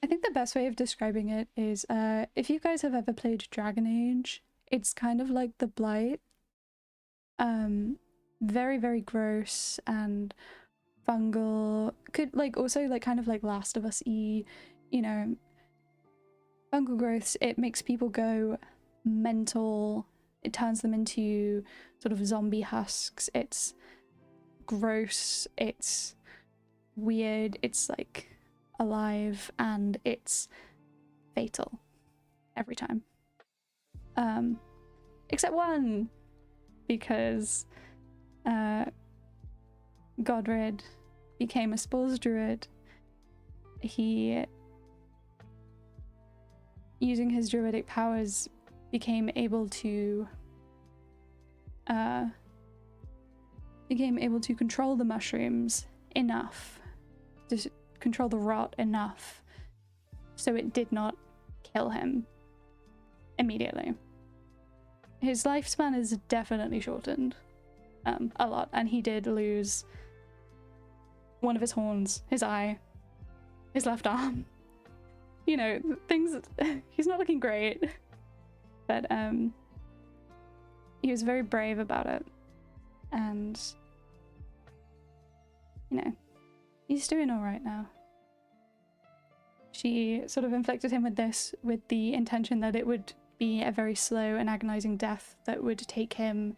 I think the best way of describing it is if you guys have ever played Dragon Age, it's kind of like the Blight. Very, very gross and fungal. Could like also like kind of like Last of Us-y, you know, fungal growths. It makes people go mental. It turns them into sort of zombie husks. It's gross. It's weird. It's like alive, and it's fatal every time. Except one, because Godred became a spores druid. He, using his druidic powers, became able to control the mushrooms enough, to control the rot enough, so it did not kill him immediately. His lifespan is definitely shortened a lot, and he did lose one of his horns, his eye, his left arm. You know, things. He's not looking great, but he was very brave about it, and you know, he's doing all right now. She sort of inflicted him with this with the intention that it would be a very slow and agonizing death that would take him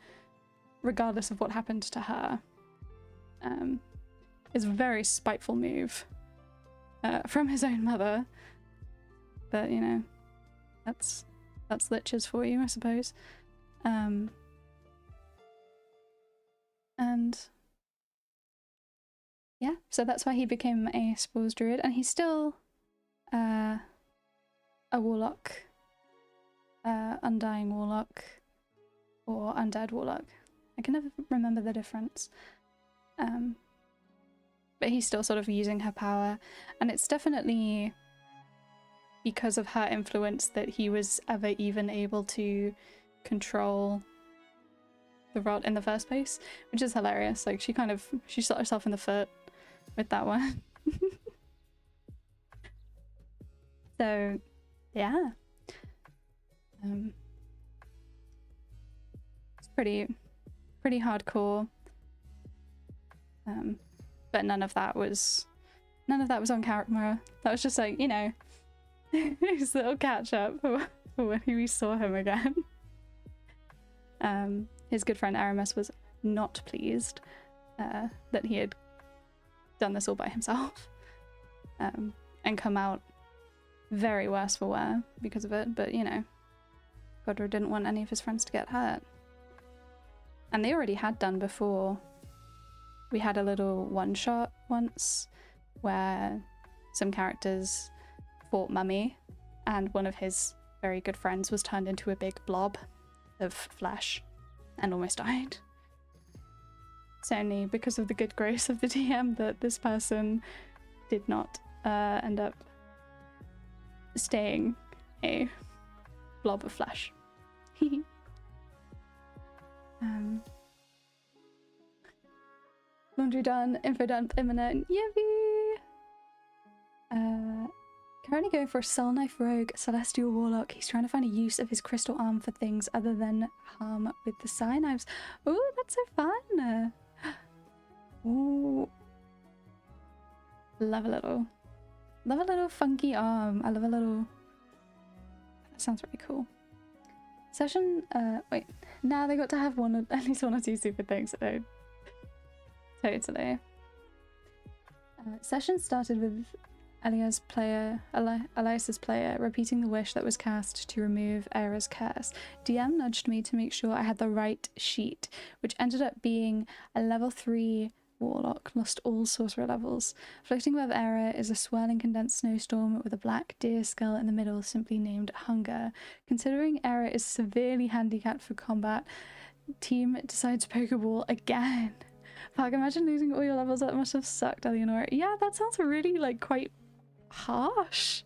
regardless of what happened to her. Is a very spiteful move from his own mother, but you know, that's liches for you, I suppose. And yeah, so that's why he became a spores druid, and he's still a warlock, undying warlock or undead warlock. I can never remember the difference. But he's still sort of using her power, and it's definitely because of her influence that he was ever even able to control the rot in the first place, which is hilarious. Like, she shot herself in the foot with that one. So yeah, it's pretty hardcore. But none of that was on camera. That was just like, you know, his little catch up for when we saw him again. His good friend Aramis was not pleased that he had done this all by himself, and come out very worse for wear because of it. But you know, Godred didn't want any of his friends to get hurt, and they already had done before. We had a little one-shot once where some characters fought Mummy, and one of his very good friends was turned into a big blob of flesh and almost died. It's only because of the good grace of the DM that this person did not end up staying a blob of flesh. Laundry done, info dump imminent, yippee! Currently going for a Soul Knife Rogue, Celestial Warlock. He's trying to find a use of his crystal arm for things other than harm with the Psi Knives. Ooh, that's so fun! Ooh. Love a little funky arm. I love a little... That sounds really cool. Session, wait. Now they got to have at least one or two super things, so... Totally. Session started with Elias's player repeating the wish that was cast to remove Aira's curse. DM nudged me to make sure I had the right sheet, which ended up being a level 3 warlock. Lost all sorcerer levels. Floating above Era is a swirling condensed snowstorm with a black deer skull in the middle, simply named Hunger. Considering Era is severely handicapped for combat, team decides Pokeball again. Fuck, imagine losing all your levels. That must have sucked, Eleanor. Yeah, that sounds really, like, quite harsh.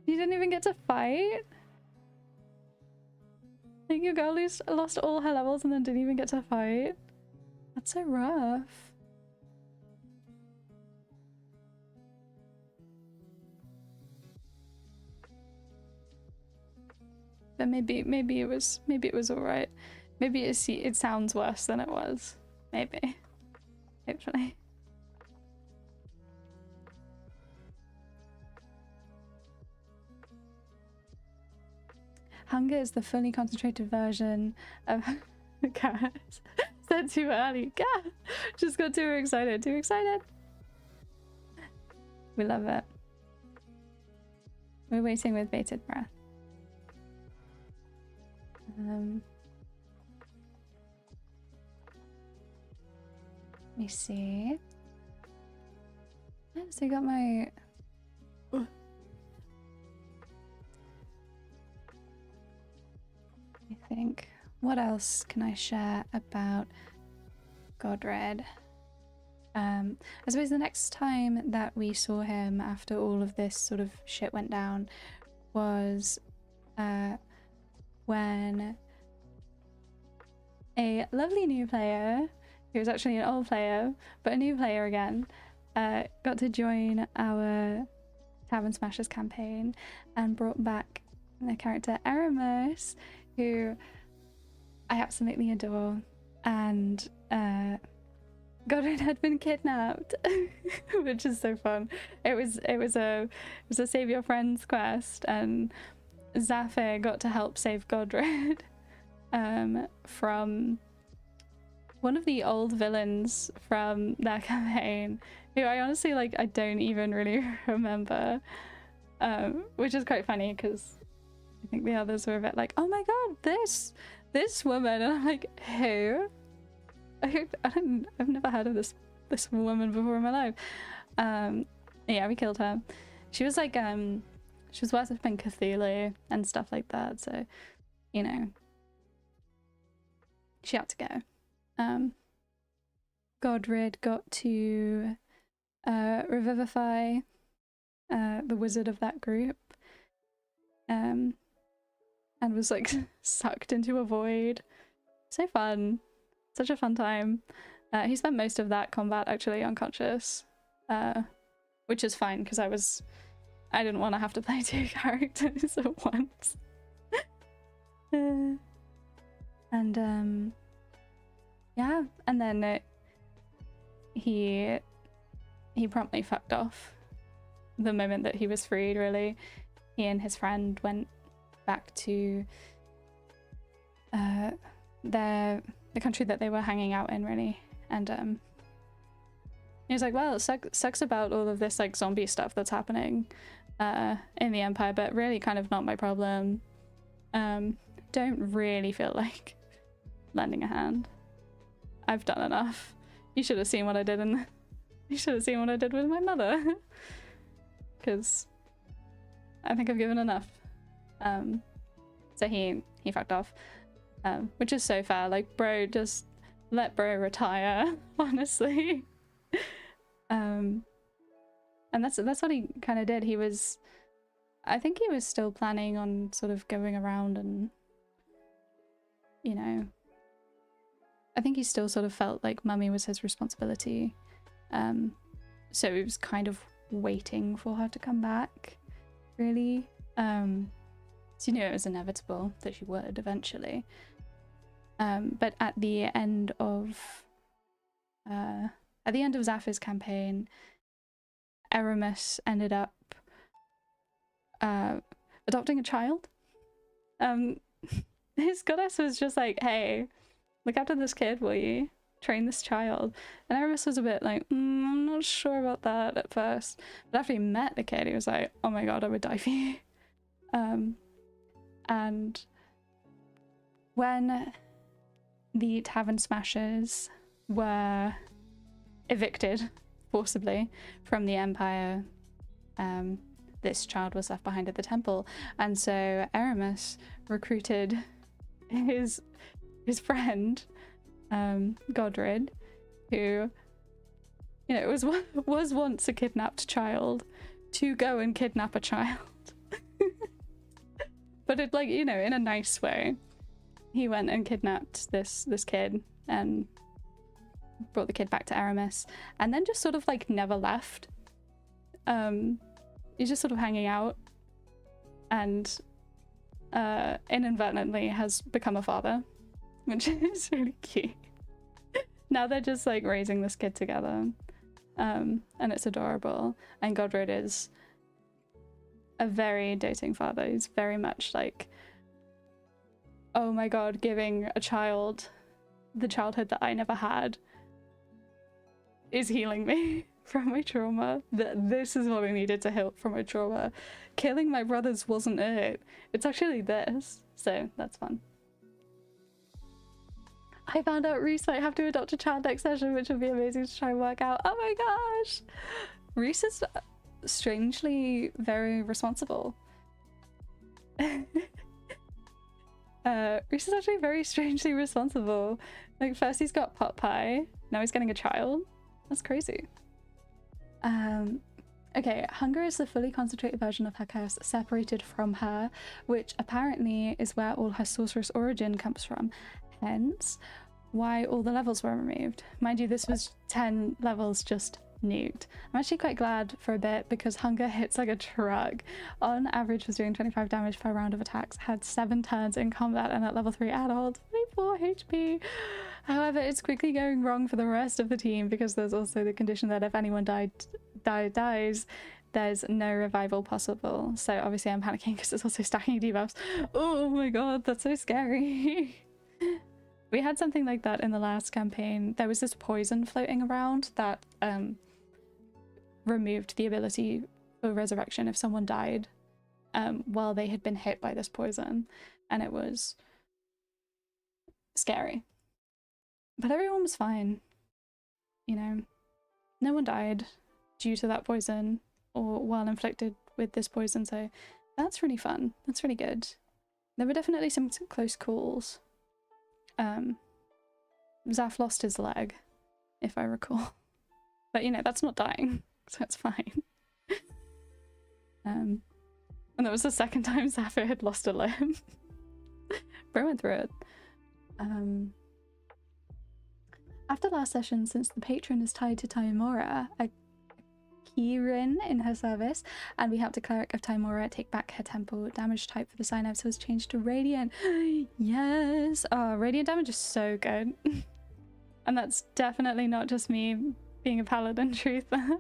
You didn't even get to fight? Like, your girl lost all her levels and then didn't even get to fight? That's so rough. But maybe it was alright. Maybe it sounds worse than it was. Maybe. Hopefully. Hunger is the fully concentrated version of carrots. Said too early. Gah! Just got too excited. Too excited. We love it. We're waiting with bated breath. Let me see. So I got my... I think. What else can I share about Godred? I suppose the next time that we saw him after all of this sort of shit went down was when a lovely new player, who was actually an old player, but a new player again, got to join our Tavern Smashers campaign and brought back the character Aramis, who I absolutely adore, and Godwin had been kidnapped, which is so fun. It was a save your friends quest, and Zafir got to help save Godred from one of the old villains from that campaign, who I honestly I don't even really remember, which is quite funny because I think the others were a bit like, oh my god, this woman, and I'm like, who? I've never heard of this woman before in my life. Yeah, we killed her. She was like she was worshipping Cthulhu and stuff like that, so you know, she had to go. Godred got to revivify the wizard of that group, and was like sucked into a void. So fun. Such a fun time. He spent most of that combat actually unconscious, which is fine because I didn't want to have to play two characters at once. And yeah, and then he promptly fucked off the moment that he was freed. Really, he and his friend went back to the country that they were hanging out in, really, and he was like, well, it sucks about all of this like zombie stuff that's happening in the Empire, but really kind of not my problem. Don't really feel like lending a hand. I've done enough. You should have seen what I did you should have seen what I did with my mother. Because I think I've given enough. So he fucked off. Which is so fair. Like, bro, just let bro retire, honestly. And that's what he kind of did. I think he was still planning on sort of going around and, you know, I think he still sort of felt like Mummy was his responsibility. So he was kind of waiting for her to come back, really. So you knew it was inevitable that she would eventually. But at the end of Zafir's campaign, Aramis ended up adopting a child. His goddess was just like, hey, look after this kid, will you? Train this child. And Aramis was a bit like, I'm not sure about that at first. But after he met the kid, he was like, oh my god, I would die for you. And when the Tavern Smashers were evicted forcibly from the Empire, this child was left behind at the temple. And so Aramis recruited his friend, Godred, who, you know, was once a kidnapped child, to go and kidnap a child. But it, like, you know, in a nice way. He went and kidnapped this kid and brought the kid back to Aramis, and then just sort of like never left. He's just sort of hanging out, and inadvertently has become a father, which is really cute. Now they're just like raising this kid together, and it's adorable. And Godred is a very doting father. He's very much like, oh my god, giving a child the childhood that I never had is healing me from my trauma. This is what I needed to heal from my trauma. Killing my brothers wasn't it. It's actually this. So that's fun. I found out Reese might have to adopt a child next session, which would be amazing to try and work out. Oh my gosh! Reese is strangely very responsible. Reese is actually very strangely responsible. Like, first he's got pot pie, now he's getting a child. That's crazy. Okay, hunger is the fully concentrated version of her curse separated from her, which apparently is where all her sorceress origin comes from. Hence, why all the levels were removed. Mind you, this was 10 levels just nuked. I'm actually quite glad for a bit, because hunger hits like a truck. On average was doing 25 damage per round of attacks, had 7 turns in combat, and at level 3 adult, 24 HP. However, it's quickly going wrong for the rest of the team, because there's also the condition that if anyone dies, there's no revival possible. So obviously I'm panicking because it's also stacking debuffs. Oh my god, that's so scary. We had something like that in the last campaign. There was this poison floating around that removed the ability for resurrection if someone died while they had been hit by this poison, and it was scary. But everyone was fine, you know. No one died due to that poison or while inflicted with this poison, so that's really fun. That's really good. There were definitely some close calls. Zaf lost his leg, if I recall. But, you know, that's not dying, so it's fine. And that was the second time Zafir had lost a limb. Bro went through it. After last session, since the patron is tied to Taimora, a Kirin in her service, and we helped a cleric of Taimora take back her temple, damage type for the synapse was changed to radiant. Yes! Oh, radiant damage is so good. And that's definitely not just me being a paladin truther.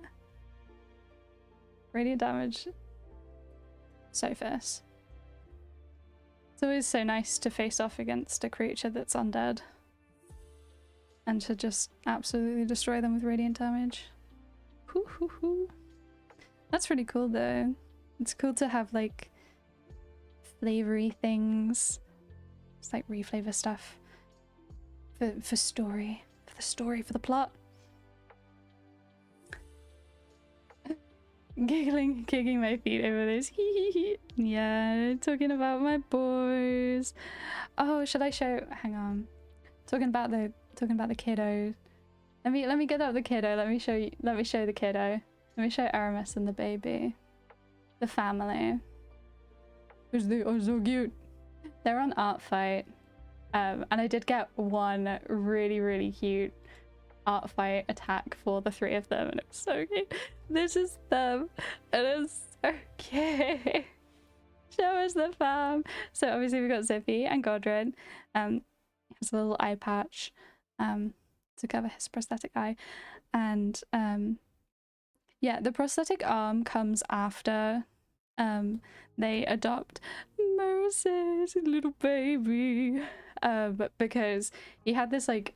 Radiant damage. So fierce. It's always so nice to face off against a creature that's undead and to just absolutely destroy them with radiant damage. Hoo hoo hoo. That's really cool though. It's cool to have like flavory things. It's like reflavor stuff for story. For the story, for the plot. Giggling, kicking my feet over this. Yeah, talking about my boys. Oh, should I show? Hang on. Talking about the kiddos. Let me get up the kiddo. Let me show you. Let me show the kiddo. Let me show Aramis and the baby, the family. Because they are so cute. They're on Art Fight, and I did get one really cute Art Fight attack for the 3 of them, and it was so cute. This is them. It is so cute. Show us the fam. So obviously we got Zippy and Godred. He has a little eye patch to cover his prosthetic eye, and yeah, the prosthetic arm comes after they adopt Moses, little baby, but because he had this like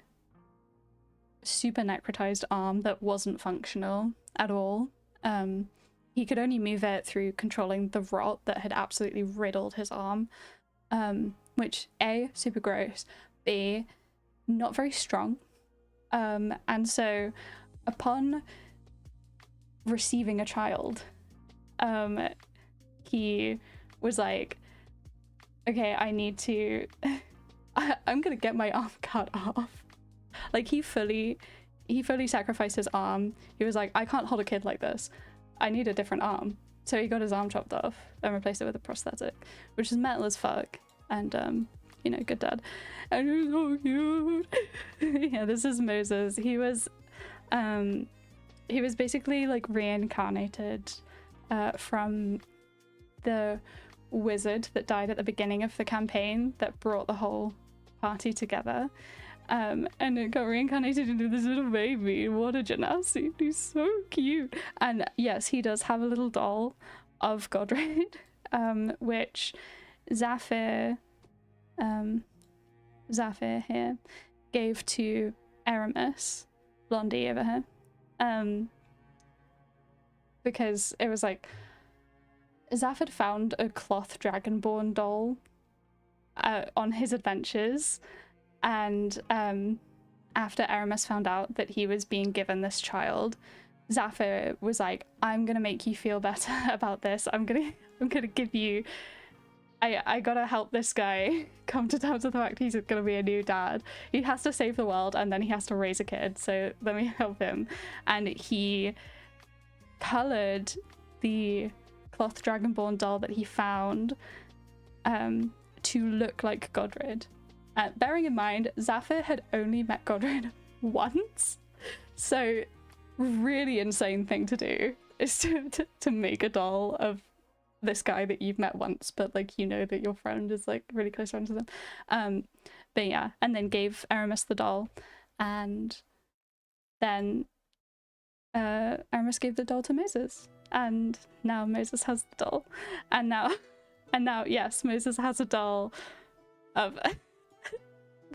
super necrotized arm that wasn't functional at all. He could only move it through controlling the rot that had absolutely riddled his arm, which A, super gross, B, not very strong. And so upon receiving a child, he was like, okay, I need to I'm gonna get my arm cut off. Like he fully sacrificed his arm. He was like, I can't hold a kid like this, I need a different arm. So he got his arm chopped off and replaced it with a prosthetic, which is metal as fuck. And you know, good dad. And he was so cute. Yeah, this is Moses. He was basically like reincarnated from the wizard that died at the beginning of the campaign that brought the whole party together. And it got reincarnated into this little baby. What a genasi. He's so cute. And yes, he does have a little doll of Godred, which Zafir here gave to Aramis, Blondie over here, because it was like Zafir found a cloth dragonborn doll on his adventures, and after Aramis found out that he was being given this child, Zafir was like, I'm gonna make you feel better about this. I'm gonna give you, I gotta help this guy come to terms with the fact he's gonna be a new dad. He has to save the world and then he has to raise a kid, so let me help him. And he colored the cloth dragonborn doll that he found to look like Godred. Bearing in mind, Zafir had only met Godred once, so really insane thing to do is to make a doll of this guy that you've met once, but like you know that your friend is like really close friends with him. But yeah, and then gave Aramis the doll, and then Aramis gave the doll to Moses, and now Moses has the doll, and now yes, Moses has a doll of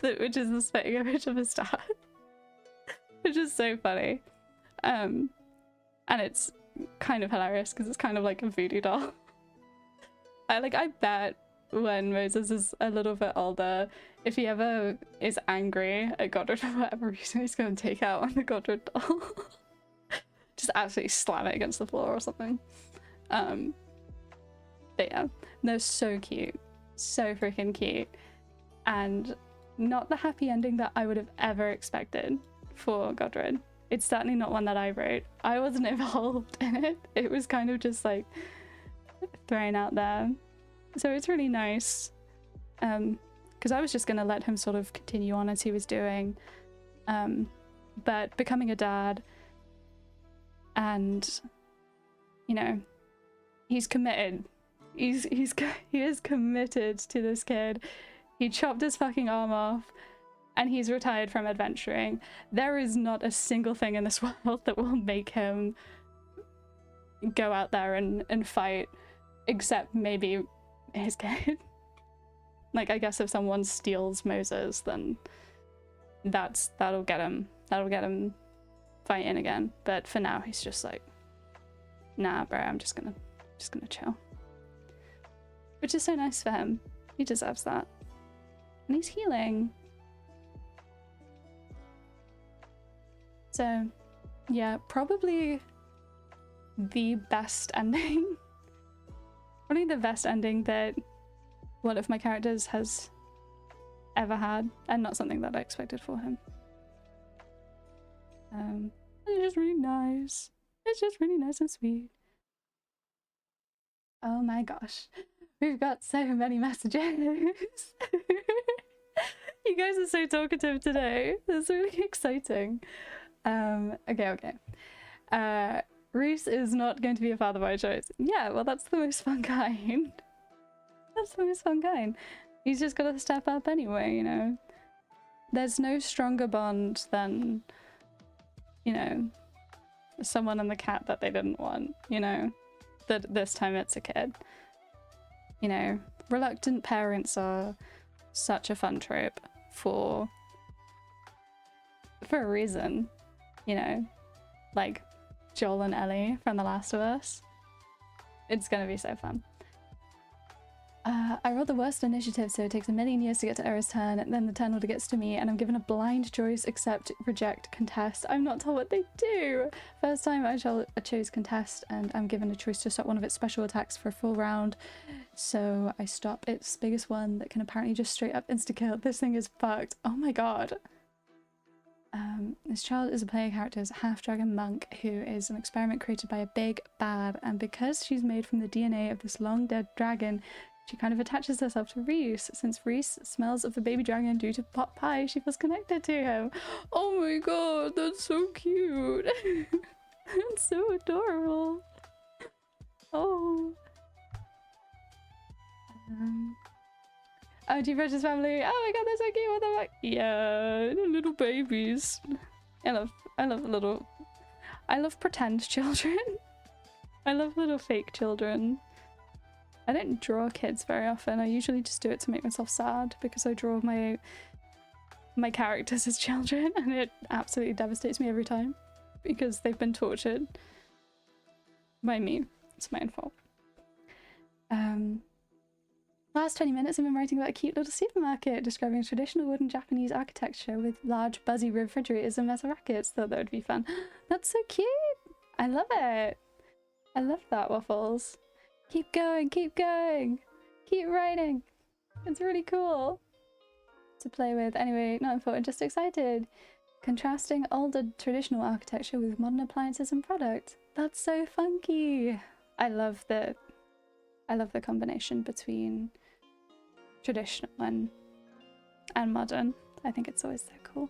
which is the spitting image of his dad, which is so funny. And it's kind of hilarious because it's kind of like a voodoo doll. I bet when Moses is a little bit older, if he ever is angry at Godred for whatever reason, he's going to take out on the Godred doll. Just absolutely slam it against the floor or something. But yeah, they're so cute. So freaking cute. And not the happy ending that I would have ever expected for Godred. It's certainly not one that I wrote. I wasn't involved in it. It was kind of just like thrown out there. So it's really nice. Because I was just gonna let him sort of continue on as he was doing. But becoming a dad, and you know, he's committed. He is committed to this kid. He chopped his fucking arm off and he's retired from adventuring. There is not a single thing in this world that will make him go out there and fight, except maybe his kid. Like, I guess if someone steals Moses, then that'll get him fighting again. But for now, he's just like, nah, bro, I'm just gonna chill. Which is so nice for him. He deserves that. And he's healing. So yeah, probably the best ending. Probably the best ending that one of my characters has ever had, and not something that I expected for him. It's just really nice. It's just really nice and sweet. Oh my gosh. We've got so many messages. You guys are so talkative today. It's really exciting. Okay. Reese is not going to be a father by choice. Yeah, well, that's the most fun kind. That's the most fun kind. He's just got to step up anyway, you know. There's no stronger bond than, you know, someone and the cat that they didn't want, you know. That this time it's a kid. You know, reluctant parents are such a fun trope for a reason, you know, like Joel and Ellie from The Last of Us. It's gonna be so fun. I rolled the worst initiative, so it takes a million years to get to Era's turn, and then the turn order gets to me, and I'm given a blind choice: accept, reject, contest. I'm not told what they do. First time I chose contest, and I'm given a choice to stop one of its special attacks for a full round. So I stop its biggest one that can apparently just straight up insta-kill. This thing is fucked. Oh my god. This child is a player character as a half-dragon monk who is an experiment created by a big bad, and because she's made from the DNA of this long-dead dragon, she kind of attaches herself to Reese. Since Reese smells of the baby dragon due to pot pie, she feels connected to him. Oh my god, that's so cute. That's so adorable. Oh. Oh, G-Precious family. Oh my god, they're so cute. What the fuck? Yeah, the little babies. I love pretend children. I love little fake children. I don't draw kids very often. I usually just do it to make myself sad because I draw my characters as children and it absolutely devastates me every time because they've been tortured by me. It's my own fault. Last 20 minutes I've been writing about a cute little supermarket describing a traditional wooden Japanese architecture with large buzzy refrigerators and metal rackets. Thought that would be fun. That's so cute! I love it! I love that, Waffles. Keep going, keep going! Keep writing! It's really cool to play with. Anyway, not important, just excited. Contrasting older traditional architecture with modern appliances and products. That's so funky! I love the combination between traditional and modern. I think it's always so cool.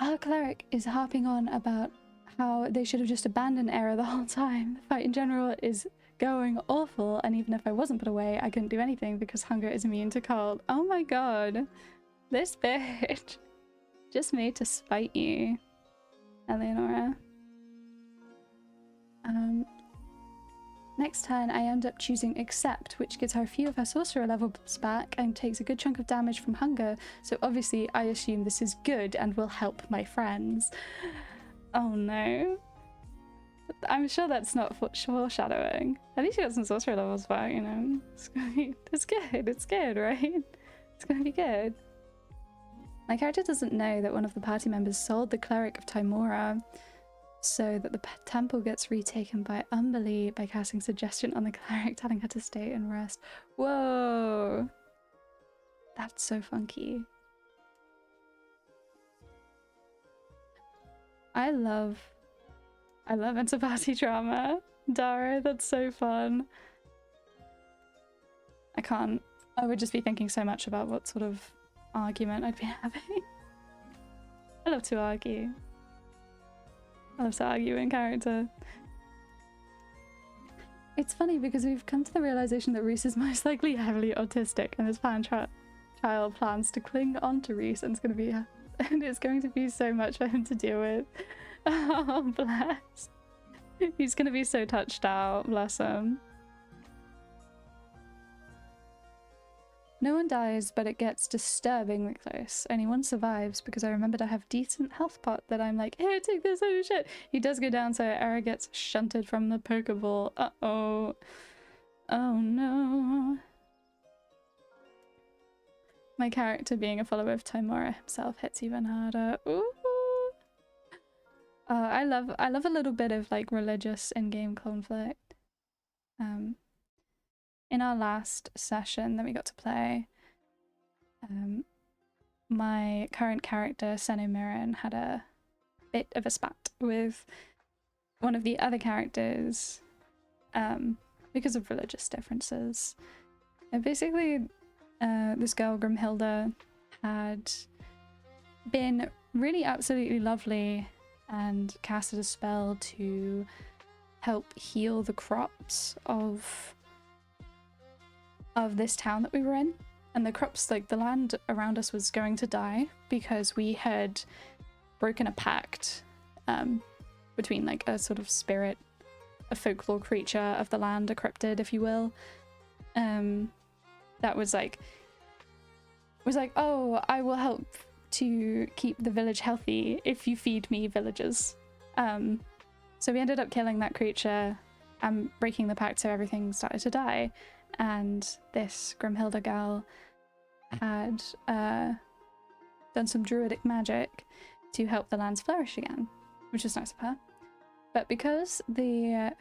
Our cleric is harping on about how they should have just abandoned Era the whole time. The fight in general is going awful, and even if I wasn't put away, I couldn't do anything because hunger is immune to cold. Oh my god. This bitch. Just made to spite you, Eleonora. Next turn, I end up choosing Accept, which gives her a few of her sorcerer levels back and takes a good chunk of damage from hunger. So obviously, I assume this is good and will help my friends. Oh no. I'm sure that's not foreshadowing. At least you got some sorcerer levels back, you know. It's good, right? It's gonna be good. My character doesn't know that one of the party members sold the cleric of Timora, so that the temple gets retaken by Umberly by casting suggestion on the cleric, telling her to stay and rest. Whoa! That's so funky. I love inter-party drama. Dara, that's so fun. I would just be thinking so much about what sort of argument I'd be having. I love to argue. I love to argue in character. It's funny because we've come to the realization that Reese is most likely heavily autistic, and this child plans to cling onto Reese, and it's going to be so much for him to deal with. Oh, bless. He's going to be so touched out, bless him. No one dies, but it gets disturbingly close. Only one survives because I remembered I have decent health pot that I'm like, here, take this, oh shit. He does go down, so Era gets shunted from the Pokeball. Uh-oh. Oh no. My character being a follower of Timora himself hits even harder. Ooh. I love a little bit of like religious in-game conflict. In our last session that we got to play, my current character, Seno Miran, had a bit of a spat with one of the other characters because of religious differences. And basically, this girl, Grimhilda, had been really absolutely lovely and casted a spell to help heal the crops of this town that we were in, and the crops, like the land around us, was going to die because we had broken a pact between like a sort of spirit, a folklore creature of the land, a cryptid if you will, that was like, oh, I will help to keep the village healthy if you feed me villagers. So we ended up killing that creature and breaking the pact, so everything started to die. and this Grimhilda girl had done some druidic magic to help the lands flourish again, which is nice of her. But because the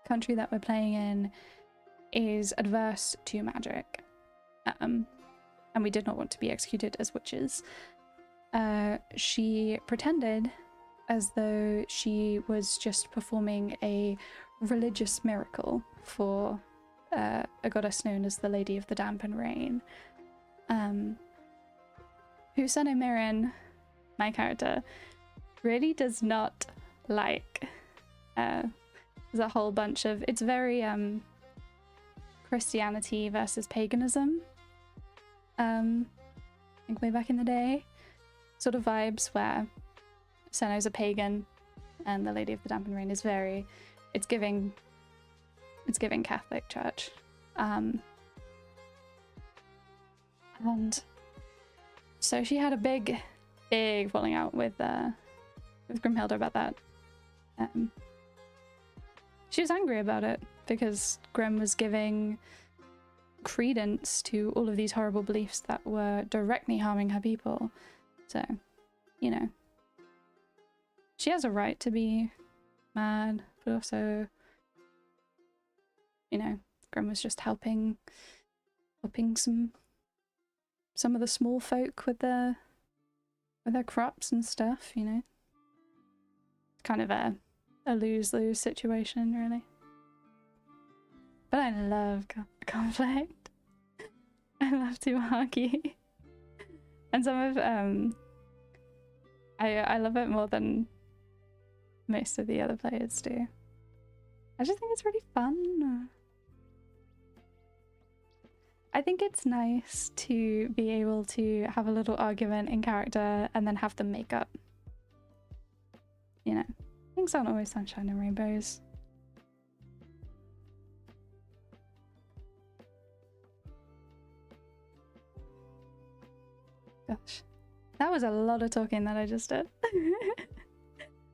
country that we're playing in is adverse to magic, and we did not want to be executed as witches, she pretended as though she was just performing a religious miracle for a goddess known as the Lady of the Damp and Rain, who Senemirin, my character, really does not like. There's a whole bunch of, it's very Christianity versus paganism, like way back in the day sort of vibes, where Senno's a pagan and the Lady of the Damp and Rain is very, it's giving Catholic Church. And so she had a big falling out with Grimhilda about that. She was angry about it because Grim was giving credence to all of these horrible beliefs that were directly harming her people. So, you know, she has a right to be mad, but also, you know, Grim was just helping some of the small folk with their crops and stuff, you know. Kind of a lose-lose situation, really. But I love conflict. I love to argue. And some of I love it more than most of the other players do. I just think it's really fun. I think it's nice to be able to have a little argument in character and then have them make up. You know, things aren't always sunshine and rainbows. Gosh, that was a lot of talking that I just did.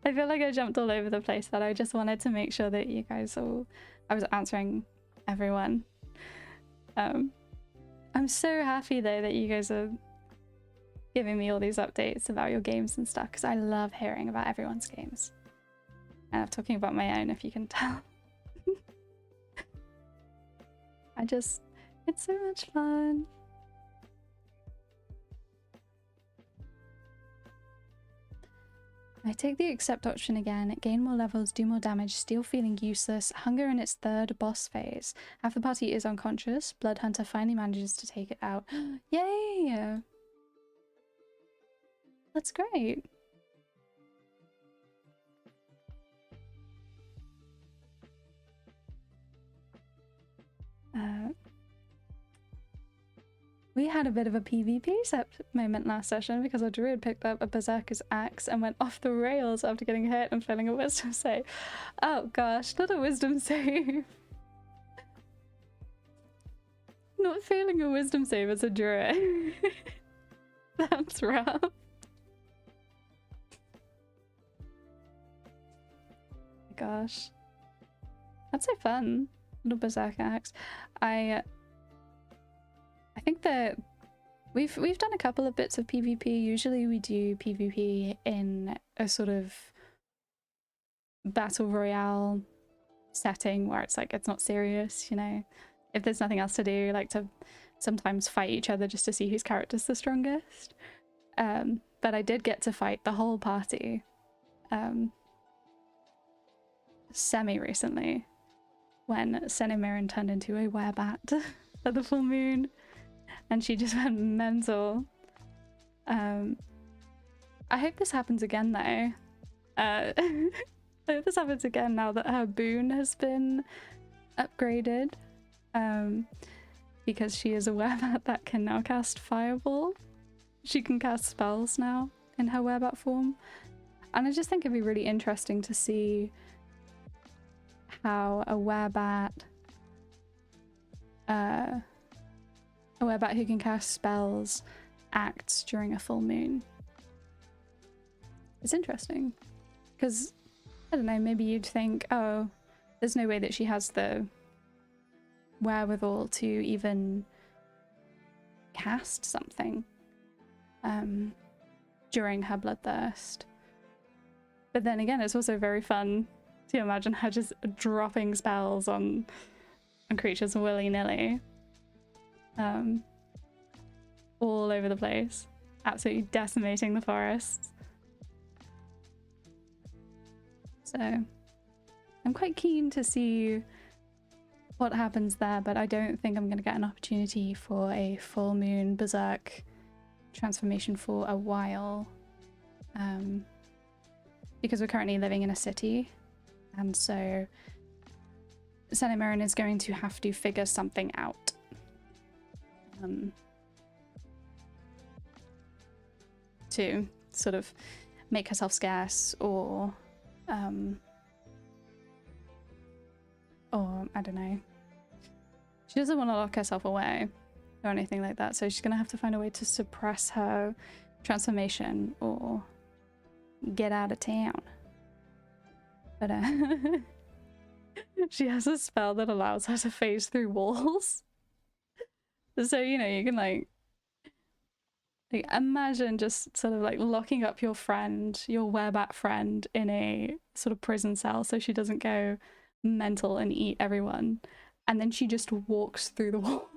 I feel like I jumped all over the place, but I just wanted to make sure that you guys all, I was answering everyone. I'm so happy though that you guys are giving me all these updates about your games and stuff, because I love hearing about everyone's games. And I'm talking about my own, if you can tell. It's so much fun. I take the accept option again, gain more levels, do more damage, still feeling useless, hunger in its third boss phase. Half the party is unconscious, Bloodhunter finally manages to take it out. Yay! That's great. We had a bit of a PvP moment last session because our druid picked up a berserker's axe and went off the rails after getting hit and failing a wisdom save. Oh gosh, not a wisdom save. Not failing a wisdom save as a druid. That's rough. Gosh. That's so fun. Little berserker axe. I think that we've done a couple of bits of PvP. Usually we do PvP in a sort of battle royale setting where it's like, it's not serious, you know. If there's nothing else to do, like to sometimes fight each other just to see whose character's the strongest. But I did get to fight the whole party semi-recently when Senemirin turned into a werebat at the full moon. And she just went mental. I hope this happens again though. I hope this happens again now that her boon has been upgraded. Because she is a werebat that can now cast Fireball. She can cast spells now in her werebat form. And I just think it'd be really interesting to see how a werebat who can cast spells acts during a full moon. It's interesting because I don't know, maybe you'd think, oh, there's no way that she has the wherewithal to even cast something during her bloodthirst. But then again, it's also very fun to imagine her just dropping spells on creatures willy-nilly, all over the place, absolutely decimating the forests. So I'm quite keen to see what happens there, but I don't think I'm going to get an opportunity for a full moon berserk transformation for a while, because we're currently living in a city, and so Senna Marin is going to have to figure something out. To sort of make herself scarce, or I don't know. She doesn't want to lock herself away or anything like that, so she's gonna have to find a way to suppress her transformation or get out of town. But she has a spell that allows her to phase through walls. So, you know, you can like imagine just sort of like locking up your friend, your werebat friend, in a sort of prison cell so she doesn't go mental and eat everyone. And then she just walks through the wall.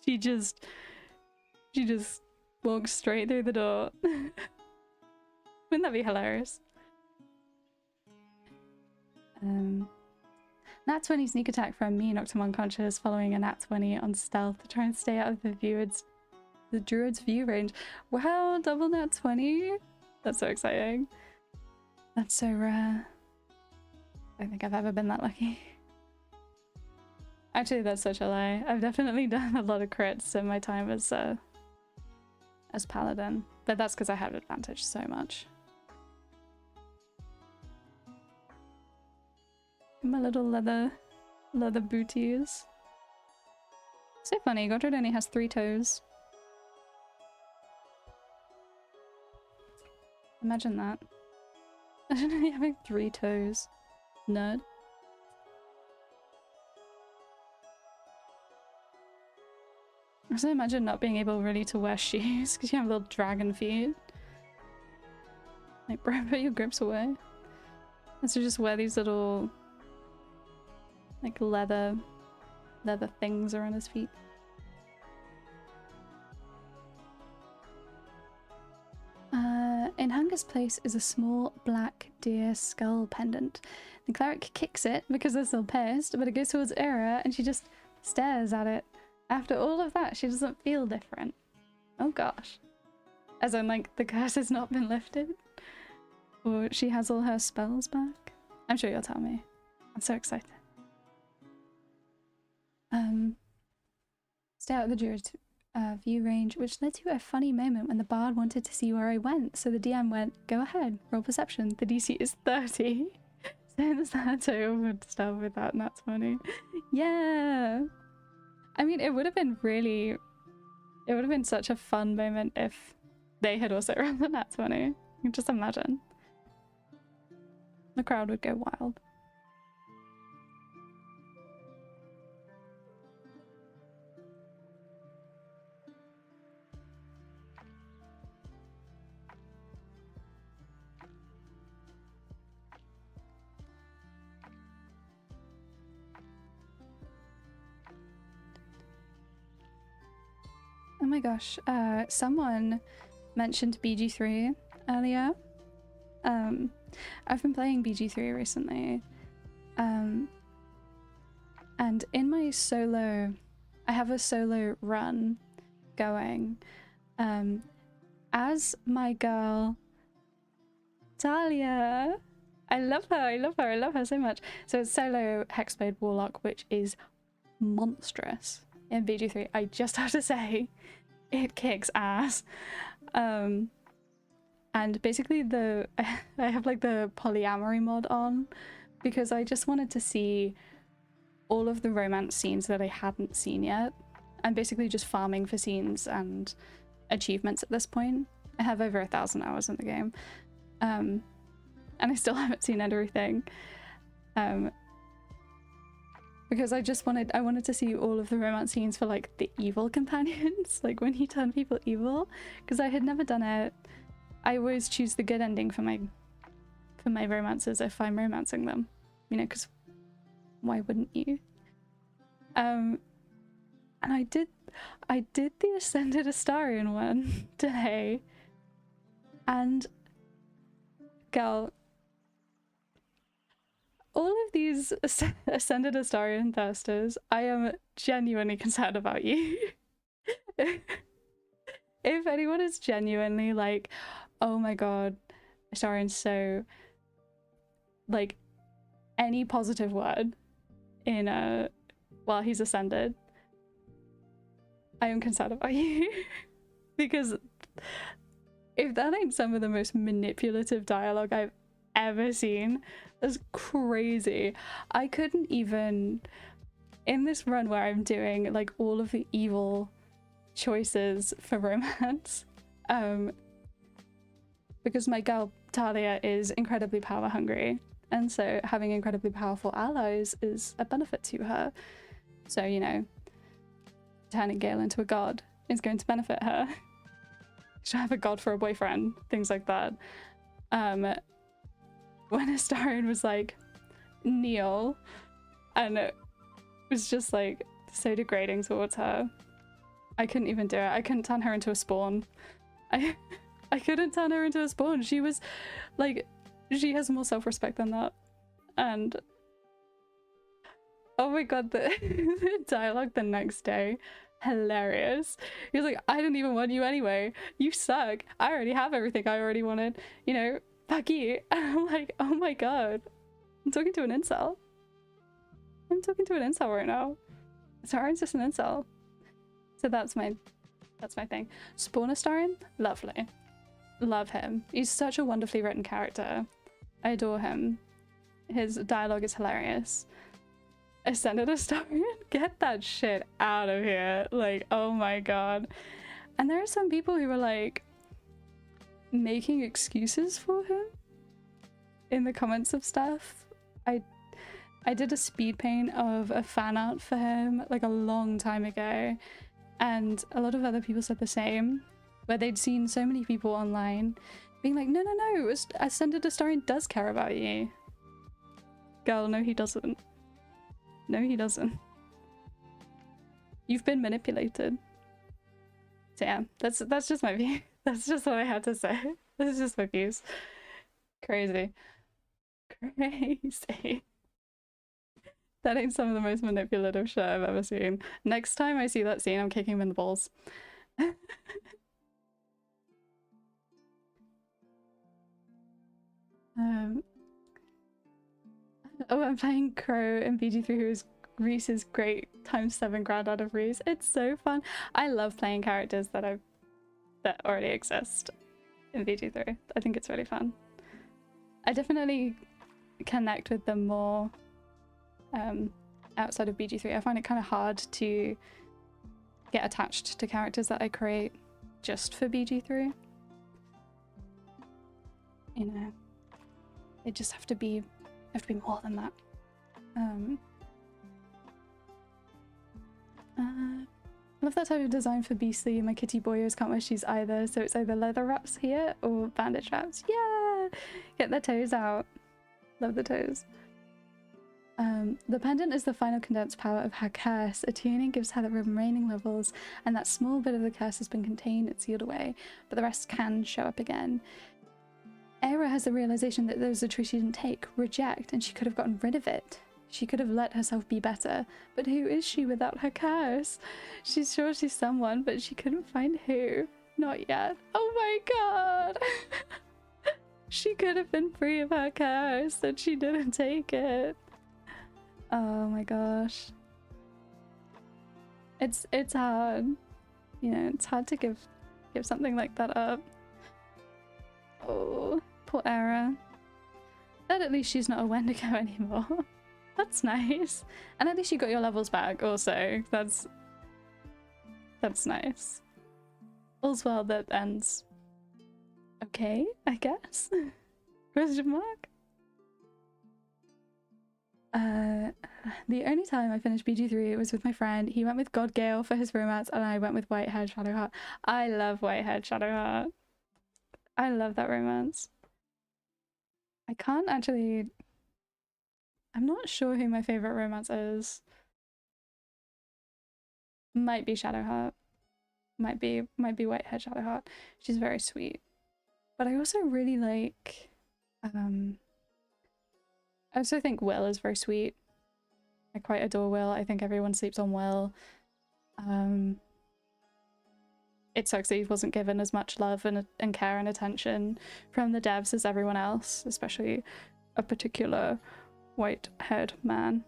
She just walks straight through the door. Wouldn't that be hilarious? Nat 20 sneak attack from me knocked him unconscious following a Nat 20 on stealth to try and stay out of the druid's view range. Wow, double Nat 20? That's so exciting. That's so rare. I don't think I've ever been that lucky. Actually, that's such a lie. I've definitely done a lot of crits in my time as paladin, but that's because I have advantage so much. My little leather booties. So funny, Godred only has 3 toes. Imagine that. Imagine only having 3 toes. Nerd. Also imagine not being able really to wear shoes because you have little dragon feet. Like, bro, put your grips away. And so just wear these little like leather things around his feet. In Hunger's place is a small black deer skull pendant. The cleric kicks it because they're still pissed, but it goes towards Era and she just stares at it. After all of that, she doesn't feel different. Oh gosh. As in, like, the curse has not been lifted? Or she has all her spells back? I'm sure you'll tell me. I'm so excited. Stay out of the druid's view range, which led to a funny moment when the bard wanted to see where I went, so the DM went, go ahead, roll perception. The DC is 30. Since that I would start with that, and that's funny. Yeah! I mean, it would have been such a fun moment if they had also run the nat 20. You can just imagine. The crowd would go wild. Oh my gosh, someone mentioned BG3 earlier. I've been playing BG3 recently. And in my solo, I have a solo run going. As my girl, Talia. I love her so much. So it's solo Hexblade Warlock, which is monstrous in BG3. I just have to say, it kicks ass. And basically I have like the polyamory mod on because I just wanted to see all of the romance scenes that I hadn't seen yet. I'm basically just farming for scenes and achievements at this point. I have over 1,000 hours in the game. And I still haven't seen everything. because I wanted to see all of the romance scenes for like the evil companions, like when he turned people evil, because I had never done it. I always choose the good ending for my romances if I'm romancing them, you know, because why wouldn't you? And I did the Ascended Astarion one today, and girl, all of these Ascended Astarion thirsters, I am genuinely concerned about you. If anyone is genuinely like, oh my god, Astarion's so, like, any positive word in while he's ascended, I am concerned about you. Because if that ain't some of the most manipulative dialogue I've ever seen, that's crazy. I couldn't even, in this run where I'm doing like all of the evil choices for romance, because my girl Talia is incredibly power hungry, and so having incredibly powerful allies is a benefit to her. So, you know, turning Gale into a god is going to benefit her. She'll have a god for a boyfriend, things like that. When Astarion was like, kneel, and it was just like so degrading towards her, I couldn't even do it. I couldn't turn her into a spawn. I couldn't turn her into a spawn. She was like, she has more self-respect than that. And oh my god, the dialogue the next day, hilarious. He was like, I didn't even want you anyway. You suck. I already have everything I already wanted. You know, fuck you. And I'm like, oh my god. I'm talking to an incel. I'm talking to an incel right now. Astarion's just an incel. So that's my thing. Spawn Astarion, lovely. Love him. He's such a wonderfully written character. I adore him. His dialogue is hilarious. Ascended Astarion, get that shit out of here. Like, oh my god. And there are some people who are like making excuses for him in the comments of stuff. I did a speed paint of a fan art for him like a long time ago, and a lot of other people said the same, where they'd seen so many people online being like, no, Ascended Astarion does care about you. Girl, no he doesn't. No he doesn't. You've been manipulated. So yeah, that's just my view. That's just what I had to say. This is just my views. Crazy. Crazy. That ain't some of the most manipulative shit I've ever seen. Next time I see that scene, I'm kicking him in the balls. Oh, I'm playing Crow in BG3, who's Reese's great ×7 granddad of Reese. It's so fun. I love playing characters that already exist in BG3. I think it's really fun. I definitely connect with them more outside of BG3. I find it kind of hard to get attached to characters that I create just for BG3. You know, they just have to be more than that. I love that type of design for Beastly. My kitty boyos can't wear shoes either, so it's either leather wraps here or bandage wraps. Yeah! Get their toes out. Love the toes. The pendant is the final condensed power of her curse. Attuning gives her the remaining levels, and that small bit of the curse has been contained and sealed away, but the rest can show up again. Aira has the realization that there was a choice she didn't take, reject, and she could have gotten rid of it. She could have let herself be better, but who is she without her curse? She's sure she's someone, but she couldn't find who. Not yet. Oh my god! She could have been free of her curse, and she didn't take it. Oh my gosh. It's hard. You know, it's hard to give something like that up. Oh, poor Aira. But at least she's not a Wendigo anymore. That's nice. And at least you got your levels back also. That's nice. All's well that ends okay, I guess? Question mark? the only time I finished BG3 was with my friend. He went with God Gale for his romance, and I went with Whitehead Shadowheart. I love Whitehead Shadowheart. I love that romance. I can't actually... I'm not sure who my favorite romance is. Might be Shadowheart. Might be Whitehead Shadowheart. She's very sweet. But I also really like... I also think Will is very sweet. I quite adore Will. I think everyone sleeps on Will. It sucks that he wasn't given as much love and care and attention from the devs as everyone else, especially a particular white-haired man.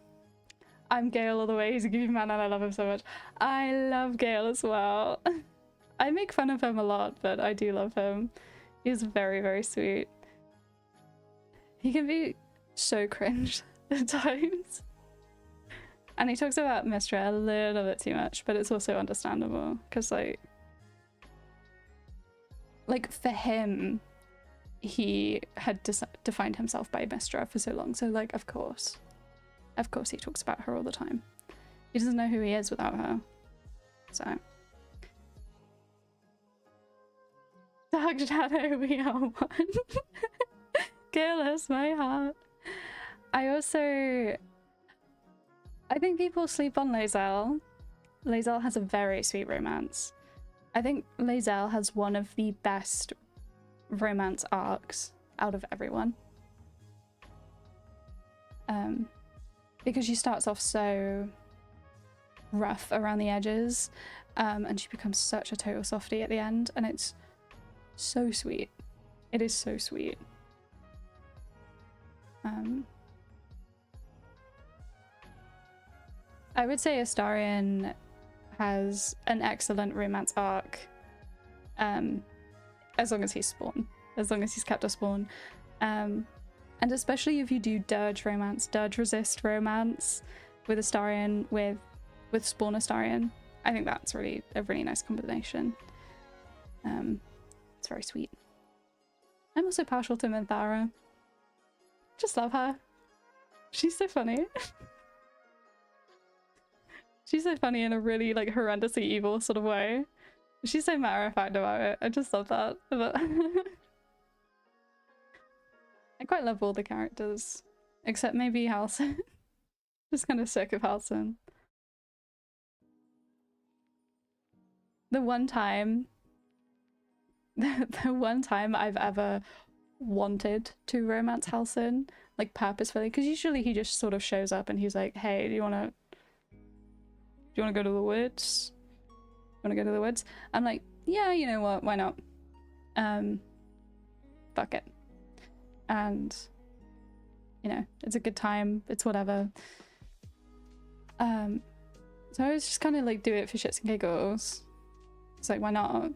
I'm Gale all the way. He's a goofy man and I love him so much. I love Gale as well. I make fun of him a lot, but I do love him. He's very, very sweet. He can be so cringe at times. And he talks about Mistra a little bit too much, but it's also understandable because like for him, he had defined himself by Mistra for so long. So like, of course he talks about her all the time. He doesn't know who he is without her. So. Dark Shadow, we are one. Gale has my heart. I think people sleep on Lae'zel. Lae'zel has a very sweet romance. I think Lae'zel has one of the best romance arcs out of everyone. Because she starts off so rough around the edges, and she becomes such a total softie at the end, and it's so sweet. It is so sweet. I would say Astarion has an excellent romance arc, as long as he's spawn, as long as he's kept a spawn, and especially if you do dirge romance, dirge resist romance with Astarion, with spawn Astarion. I think that's really a really nice combination. It's very sweet. I'm also partial to Minthara. Just love her. She's so funny. She's so funny in a really like horrendously evil sort of way. She's so matter of fact about it. I just love that. But I quite love all the characters, except maybe Halsin. Just kind of sick of Halsin. The one time I've ever wanted to romance Halsin, like purposefully, because usually he just sort of shows up and he's like, hey, do you want to go to the woods? Want to go to the woods? I'm like, yeah, you know what, why not? Fuck it. And you know, it's a good time, it's whatever. So I was just kind of like, do it for shits and giggles. It's like, why not?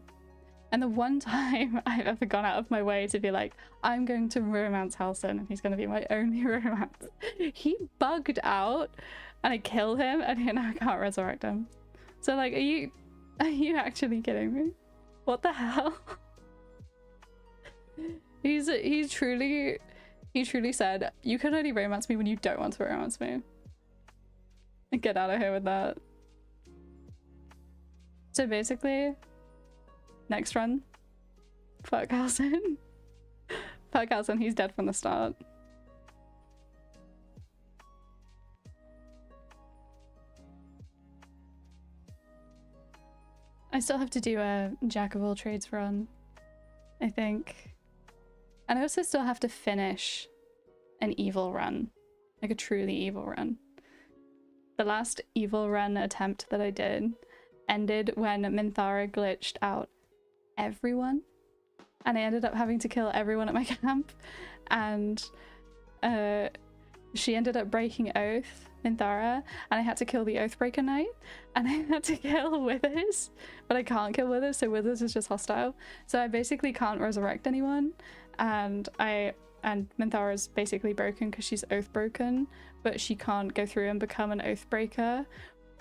And the one time I've ever gone out of my way to be like, I'm going to romance Halsin and he's going to be my only romance, he bugged out and I killed him and now I can't resurrect him. So like, are you actually kidding me? What the hell? He truly said, you can only romance me when you don't want to romance me. And get out of here with that. So basically, next run, fuck Halsin. Fuck Halsin, he's dead from the start. I still have to do a Jack of all trades run, I think. And I also still have to finish an evil run, like a truly evil run. The last evil run attempt that I did ended when Minthara glitched out everyone, and I ended up having to kill everyone at my camp, and she ended up breaking Oath, Minthara, and I had to kill the Oathbreaker Knight, and I had to kill Withers, but I can't kill Withers, so Withers is just hostile. So I basically can't resurrect anyone, and Minthara is basically broken because she's oath broken, but she can't go through and become an Oathbreaker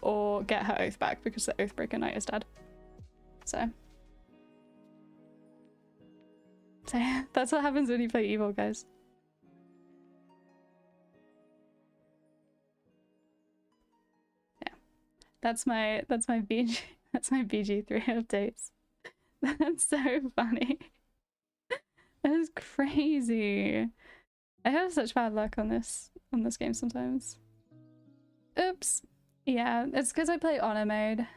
or get her oath back because the Oathbreaker Knight is dead. So that's what happens when you play evil, guys. That's my BG that's my BG3 updates. That's so funny. That is crazy. I have such bad luck on this game sometimes. Oops. Yeah, it's because I play honor mode.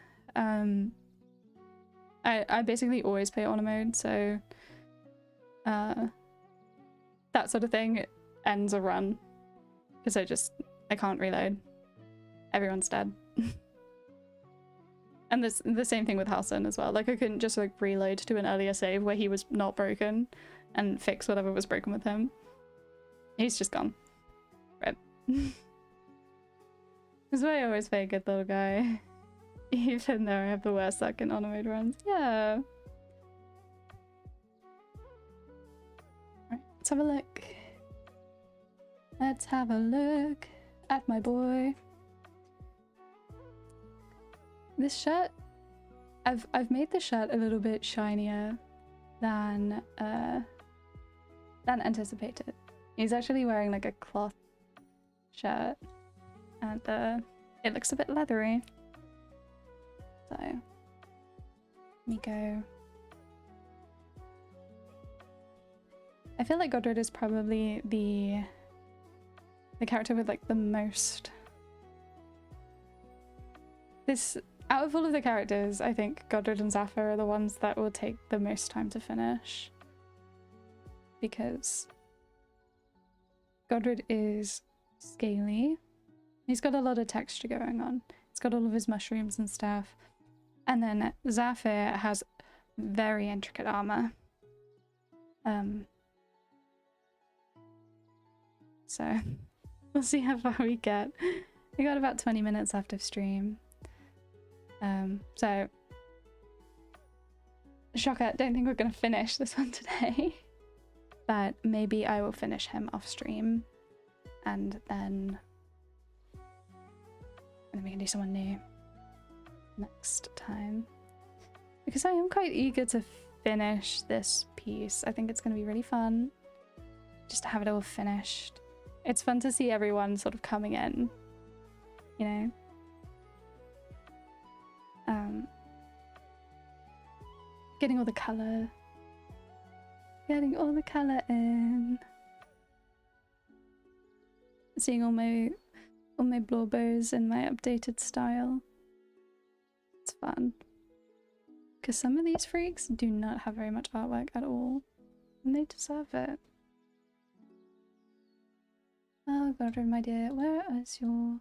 I basically always play honor mode, so that sort of thing ends a run because I can't reload. Everyone's dead. And the same thing with Halson as well. Like, I couldn't just like reload to an earlier save where he was not broken and fix whatever was broken with him. He's just gone. Right. That's why I always play a good little guy. Even though I have the worst luck in honor mode runs. Yeah. Alright, let's have a look. Let's have a look at my boy. This shirt, I've made the shirt a little bit shinier than anticipated. He's actually wearing like a cloth shirt, and it looks a bit leathery. So, let me go. I feel like Godred is probably the character with like the most. Out of all of the characters, I think Godred and Zafir are the ones that will take the most time to finish. Because Godred is scaly. He's got a lot of texture going on. He's got all of his mushrooms and stuff. And then Zafir has very intricate armor. So we'll see how far we get. We got about 20 minutes left of stream. So shocker, don't think we're gonna finish this one today. But maybe I will finish him off stream and then we can do someone new next time. Because I am quite eager to finish this piece. I think it's gonna be really fun just to have it all finished. It's fun to see everyone sort of coming in, you know? Getting all the colour. Getting all the colour in. Seeing all my blowbows in my updated style. It's fun. Because some of these freaks do not have very much artwork at all. And they deserve it. Oh god, my dear, where is your...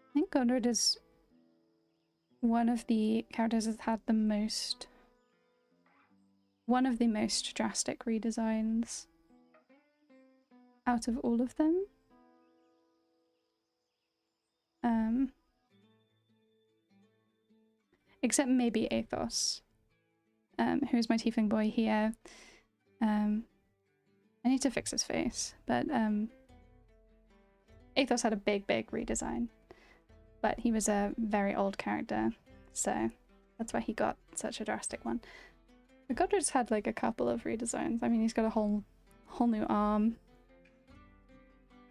I think Godred is one of the characters that's had the most... one of the most drastic redesigns out of all of them. Except maybe Athos, who is my tiefling boy here. I need to fix his face, but Athos had a big redesign. But he was a very old character, so that's why he got such a drastic one. But Godred's had like a couple of redesigns. I mean, he's got a whole new arm,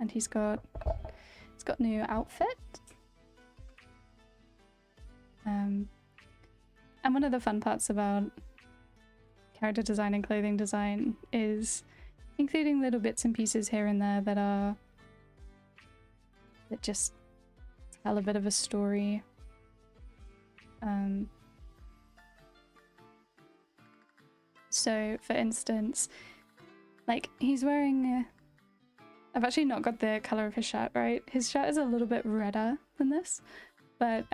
and he's got new outfit. And one of the fun parts about character design and clothing design is including little bits and pieces here and there that just tell a bit of a story. So for instance, like he's wearing I've actually not got the color of his shirt right. His shirt is a little bit redder than this, but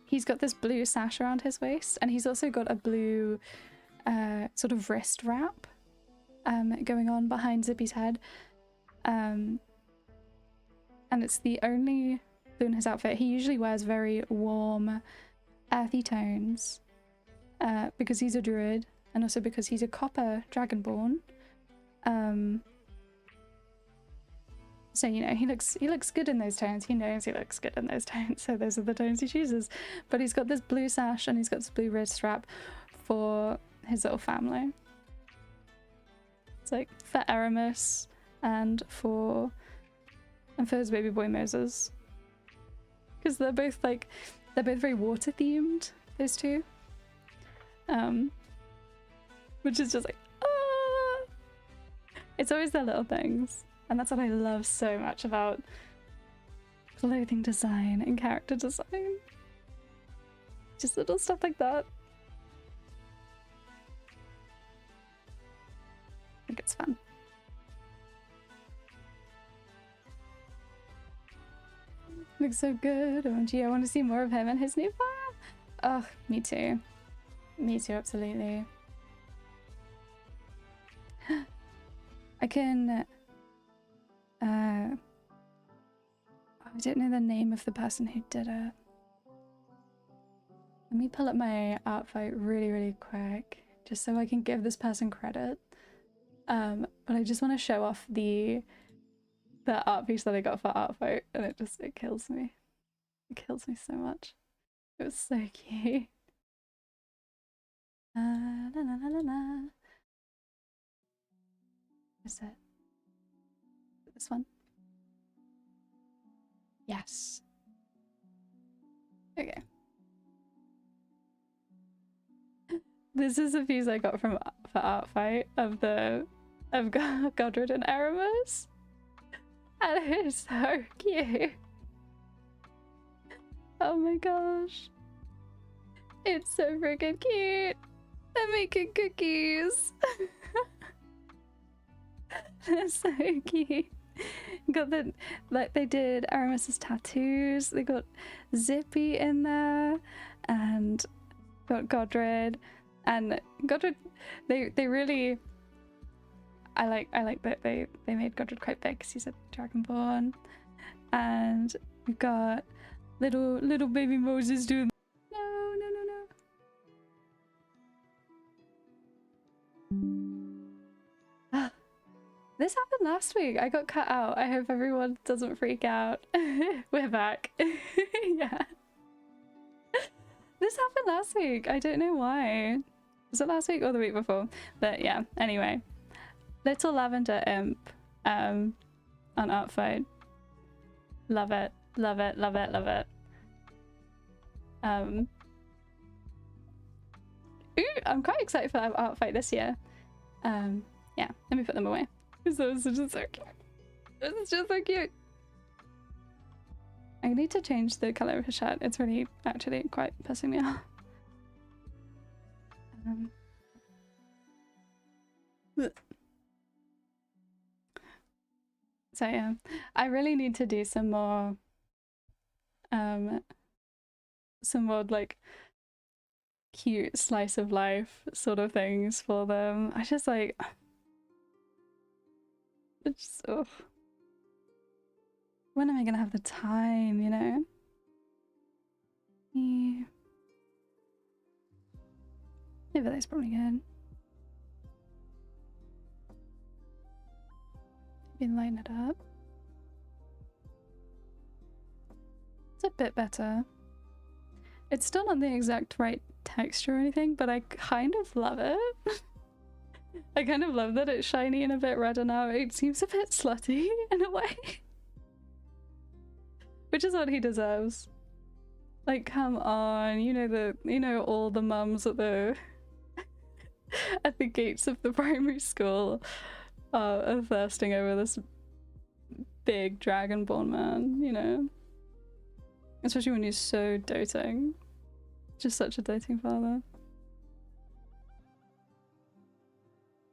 he's got this blue sash around his waist, and he's also got a blue sort of wrist wrap going on behind Zippy's head. And it's the only blue in his outfit. He usually wears very warm, earthy tones because he's a druid, and also because he's a copper dragonborn. So, you know, he looks good in those tones. He knows he looks good in those tones, so those are the tones he chooses. But he's got this blue sash and he's got this blue wrist strap for his little family. It's like for Aramis and for his baby boy Moses, because they're both very water themed, those two, which is just like, ah! It's always their little things, and that's what I love so much about clothing design and character design. Just little stuff like that. I think it's fun. Looks so good. OMG, I want to see more of him and his new farm. Oh, me too. Me too, absolutely. I can... I don't know the name of the person who did it. Let me pull up my art fight really quick, just so I can give this person credit. But I just want to show off the art piece that I got for art fight, and it kills me. It kills me so much. It was so cute. La la la la la. Is it this one? Yes. Okay. This is a piece I got for art fight of Godred and Aramis. And it is so cute. Oh my gosh. It's so freaking cute. They're making cookies. They're so cute. Got they did Aramis's tattoos. They got Zippy in there, and got Godred. And Godred, they really, I like that they made Godred quite big because he's a dragonborn. And we've got little baby Moses doing no. This happened last week. I got cut out. I hope everyone doesn't freak out. We're back. Yeah. This happened last week. I don't know why. Was it last week or the week before? But yeah, anyway. Little Lavender Imp on art fight. Love it. Love it. Love it. Love it. Ooh, I'm quite excited for that art fight this year. Yeah, let me put them away. Because those are just so cute. This is just so cute. I need to change the color of his shirt. It's really actually quite pissing me off. So yeah, I really need to do some more like cute slice of life sort of things for them. I just like, it's just, ugh. When am I gonna have the time, you know? Yeah. Maybe that's probably good. Maybe line it up. It's a bit better. It's still not the exact right texture or anything, but I kind of love it. I kind of love that it's shiny and a bit redder now. It seems a bit slutty in a way. Which is what he deserves. Like, come on, you know all the mums at the at the gates of the primary school are thirsting over this big dragonborn man, you know? Especially when he's so doting. Just such a doting father.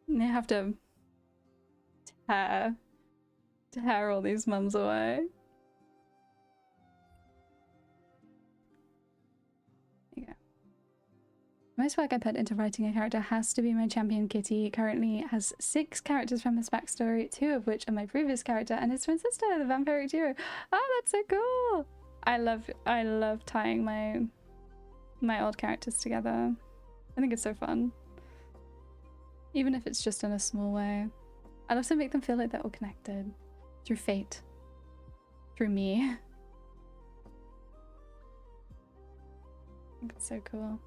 And they have to tear all these mums away. There you go. Most work I put into writing a character has to be my champion Kitty. Currently has 6 characters from his backstory, 2 of which are my previous character and his twin sister, the vampiric duo. Oh, that's so cool! I love tying my old characters together. I think it's so fun. Even if it's just in a small way. I love to make them feel like they're all connected. Through fate. Through me. I think it's so cool.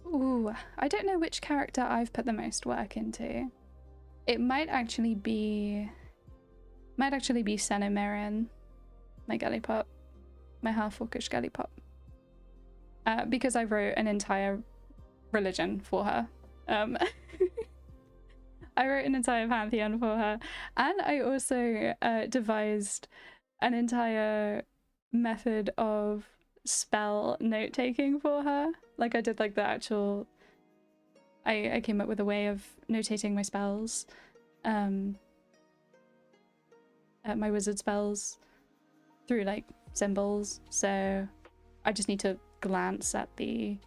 Ooh, I don't know which character I've put the most work into. It might actually be Senna, my Gallipop, my half-orcish Gallipop. Because I wrote an entire religion for her. I wrote an entire pantheon for her, and I also devised an entire method of spell note-taking for her. Like I did like the actual... I came up with a way of notating my spells. My wizard spells through like symbols, so I just need to glance at the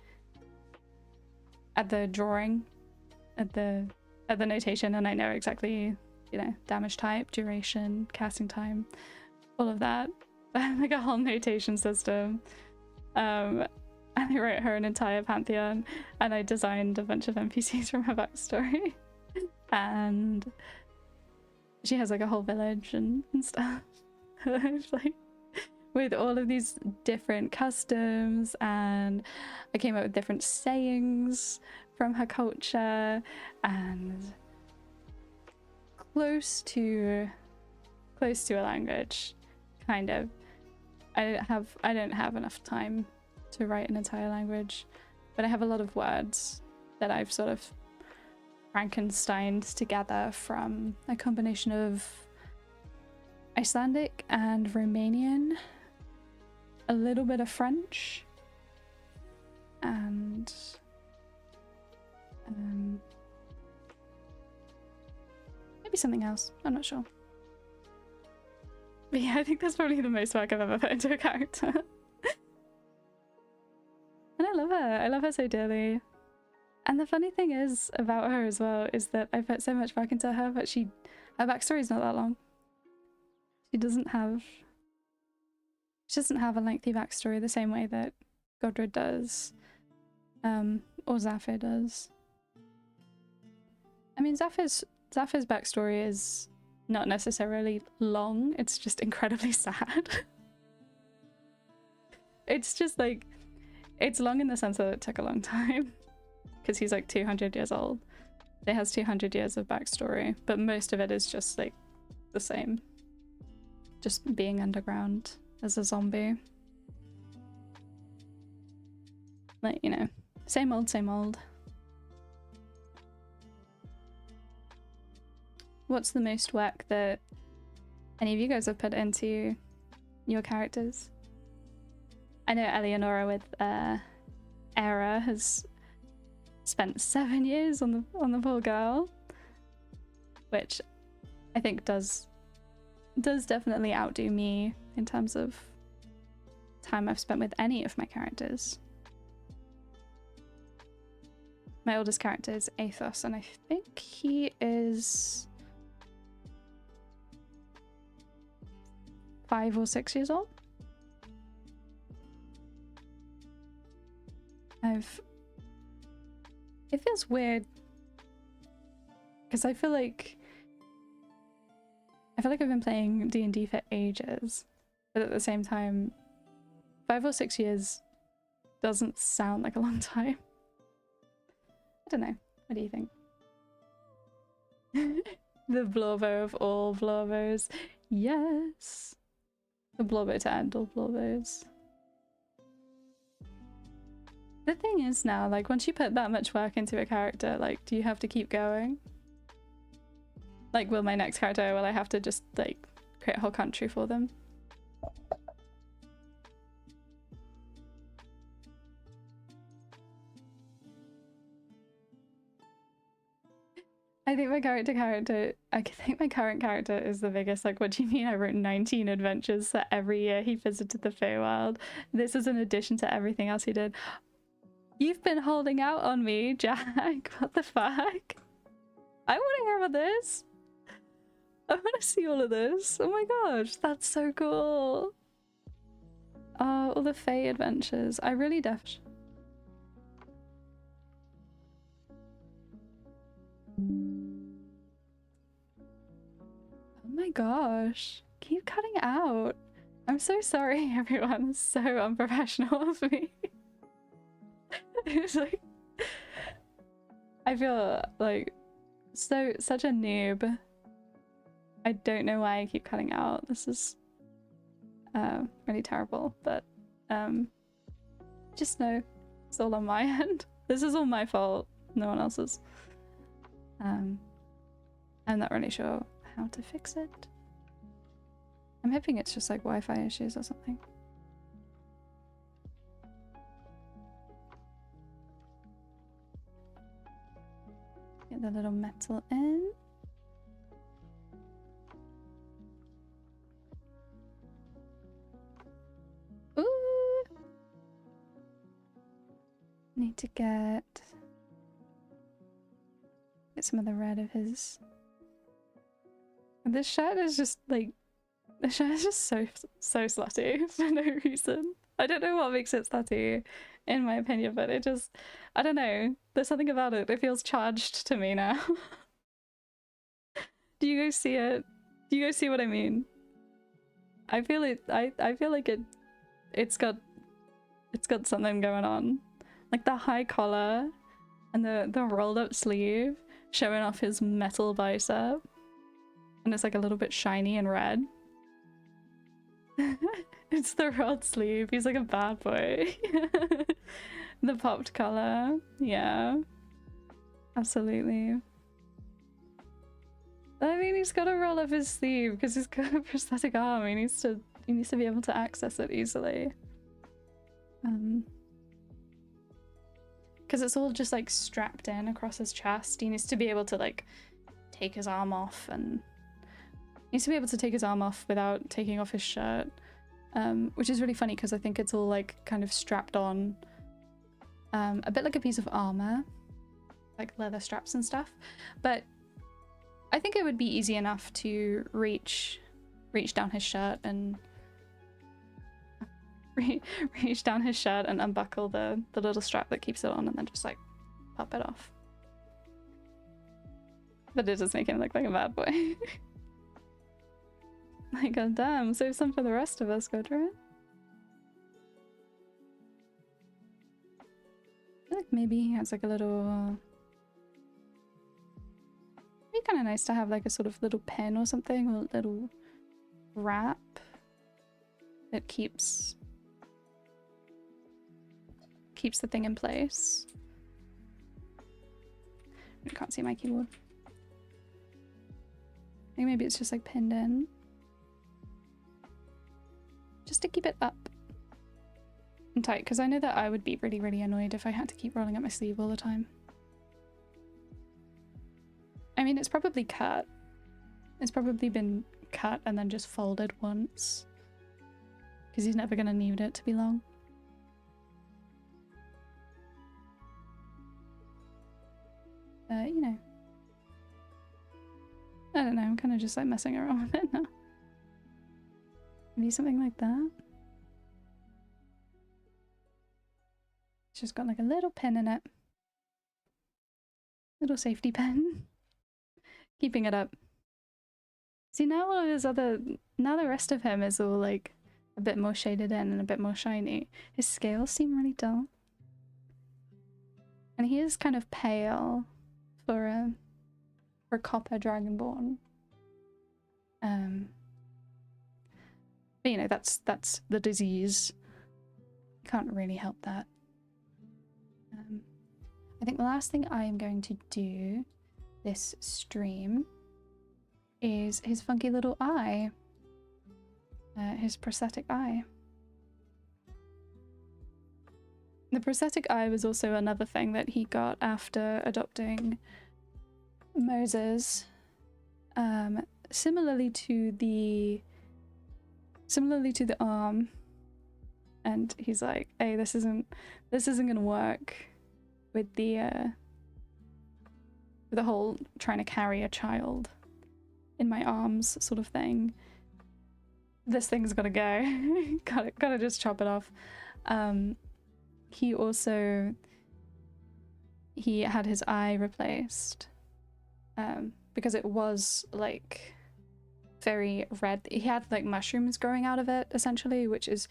drawing, at the notation, and I know exactly, you know, damage type, duration, casting time, all of that. Like a whole notation system. And I wrote her an entire pantheon, and I designed a bunch of NPCs from her backstory. And she has like a whole village and stuff. Like, with all of these different customs, and I came up with different sayings from her culture, and close to a language, kind of. I don't have enough time to write an entire language, but I have a lot of words that I've sort of Frankensteined together from a combination of Icelandic and Romanian, a little bit of French, and maybe something else. I'm not sure. But yeah, I think that's probably the most work I've ever put into a character. And I love her. I love her so dearly. And the funny thing is about her as well is that I put so much work into her, but her backstory is not that long. She doesn't have a lengthy backstory the same way that Godred does, or Zafir does. I mean, Zafir's backstory is not necessarily long, it's just incredibly sad. It's just like, it's long in the sense that it took a long time, because he's like 200 years old. It has 200 years of backstory, but most of it is just like the same. Just being underground as a zombie. Like, you know, same old, same old. What's the most work that any of you guys have put into your characters? I know Eleonora with Era has spent 7 years on the poor girl, which I think does definitely outdo me in terms of time I've spent with any of my characters. My oldest character is Athos, and I think he is 5 or 6 years old. It feels weird because I feel like I've been playing D&D for ages, but at the same time 5 or 6 years doesn't sound like a long time. I don't know. What do you think? The Blorbo of all Blorbos. Yes! The Blorbo to end all Blorbos. The thing is now, like, once you put that much work into a character, like, do you have to keep going? Like, will my next character, will I have to just, like, create a whole country for them? I think my current character is the biggest. Like, what do you mean I wrote 19 adventures so every year he visited the Feywild? This is in addition to everything else he did. You've been holding out on me, Jack. What the fuck? I want to hear about this. I want to see all of this. Oh my gosh, that's so cool. Oh, all the Fey adventures. I really definitely... Oh my gosh. Keep cutting out. I'm so sorry, everyone. It's so unprofessional of me. It's like, I feel like such a noob. I don't know why I keep cutting out. This is really terrible, but just know it's all on my end. This is all my fault, no one else's. I'm not really sure how to fix it. I'm hoping it's just like Wi-Fi issues or something. Get the little metal in. Ooh! Need to get some of the red of his. This shirt is just like, the shirt is just so slutty for no reason. I don't know what makes it slutty, in my opinion, but it just, I don't know. There's something about it. It feels charged to me now. Do you guys see it? Do you guys see what I mean? I feel it. I feel like it's got something going on, like the high collar and the rolled up sleeve showing off his metal bicep, and it's like a little bit shiny and red. It's the rolled sleeve. He's like a bad boy. The popped collar, yeah, absolutely. I mean, he's got to roll up his sleeve because he's got a prosthetic arm. He needs to be able to access it easily. Because it's all just like strapped in across his chest. He needs to be able to like take his arm off, and he needs to be able to take his arm off without taking off his shirt. Which is really funny because I think it's all like kind of strapped on, a bit like a piece of armor, like leather straps and stuff. But I think it would be easy enough to reach down his shirt and reach down his shirt and unbuckle the little strap that keeps it on, and then just like pop it off. But it does make him look like a bad boy. Like, god damn, save some for the rest of us, Godra. I feel like maybe he has like a little... It'd be kind of nice to have like a sort of little pen or something, or a little wrap that keeps the thing in place. I can't see my keyboard. I think maybe it's just like pinned in. Just to keep it up and tight, because I know that I would be really, really annoyed if I had to keep rolling up my sleeve all the time. I mean, it's probably cut. It's probably been cut and then just folded once, because he's never going to need it to be long. You know. I don't know, I'm kind of just like messing around with it now. Maybe something like that. It's just got like a little pin in it. Little safety pin. Keeping it up. See, now all of his other... Now the rest of him is all like a bit more shaded in and a bit more shiny. His scales seem really dull. And he is kind of pale for a copper dragonborn. But you know, that's the disease. You can't really help that. I think the last thing I am going to do this stream is his funky little eye. His prosthetic eye. The prosthetic eye was also another thing that he got after adopting Moses. Similarly to the arm, and he's like, hey, this isn't gonna work with the whole trying to carry a child in my arms sort of thing. This thing's gotta go. gotta just chop it off. He had his eye replaced because it was like very red. He had like mushrooms growing out of it essentially, which is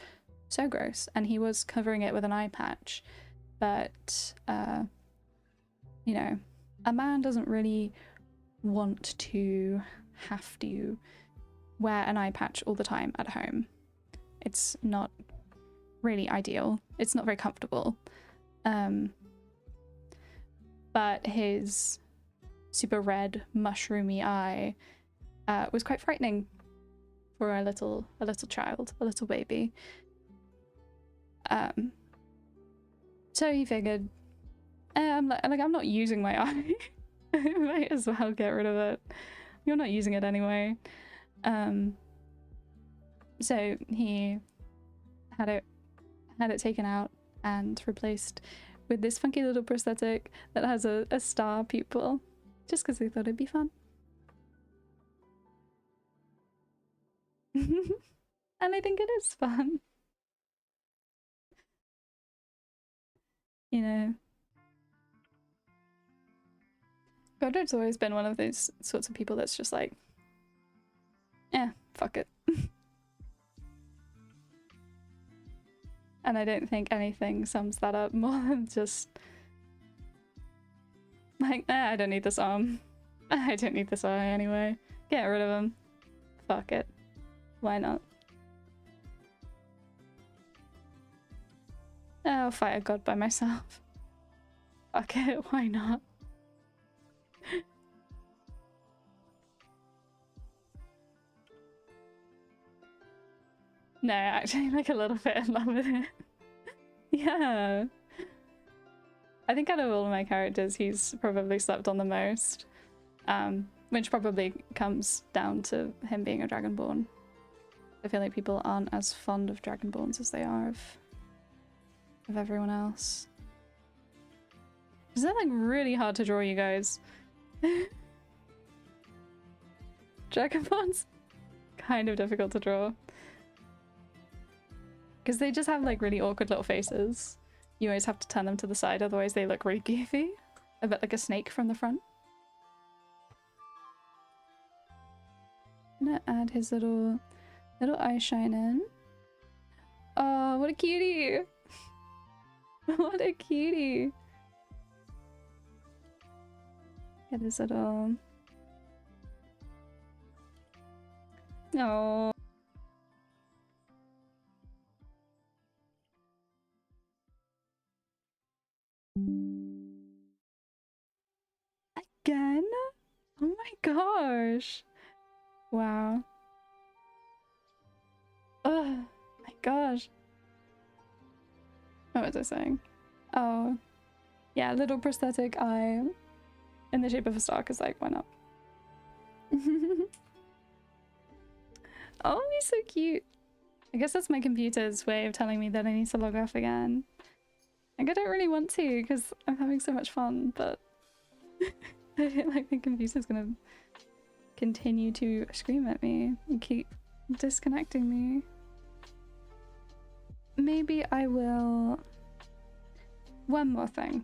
so gross, and he was covering it with an eye patch, but you know, a man doesn't really want to have to wear an eye patch all the time at home. It's not really ideal. It's not very comfortable. But his super red mushroomy eye was quite frightening for a little child, a little baby. So he figured, I'm not using my eye. I might as well get rid of it. You're not using it anyway. So he had it taken out and replaced with this funky little prosthetic that has a star pupil, just because they thought it'd be fun. And I think it is fun. You know, Godred's always been one of those sorts of people that's just like, fuck it. And I don't think anything sums that up more than just like, I don't need this arm. I don't need this eye anyway. Get rid of him. Fuck it. Why not? I'll fight a god by myself. Fuck it, why not? No, actually, like a little bit in love with it. Yeah. I think out of all of my characters, he's probably slept on the most. Which probably comes down to him being a Dragonborn. I feel like people aren't as fond of Dragonborns as they are of everyone else. Is that like really hard to draw, you guys? Dragonborns? Kind of difficult to draw. Because they just have like really awkward little faces. You always have to turn them to the side, otherwise they look really goofy. A bit like a snake from the front. I'm gonna add his little eye shine in. Oh, what a cutie! What a cutie! Get his little... Oh. Again? Oh my gosh. Wow. Oh my gosh. What was I saying? Oh. Yeah, little prosthetic eye in the shape of a star, because like, why not? Oh, he's so cute. I guess that's my computer's way of telling me that I need to log off again. Like, I don't really want to because I'm having so much fun, but I feel like my computer's gonna continue to scream at me and keep disconnecting me. Maybe I will... One more thing.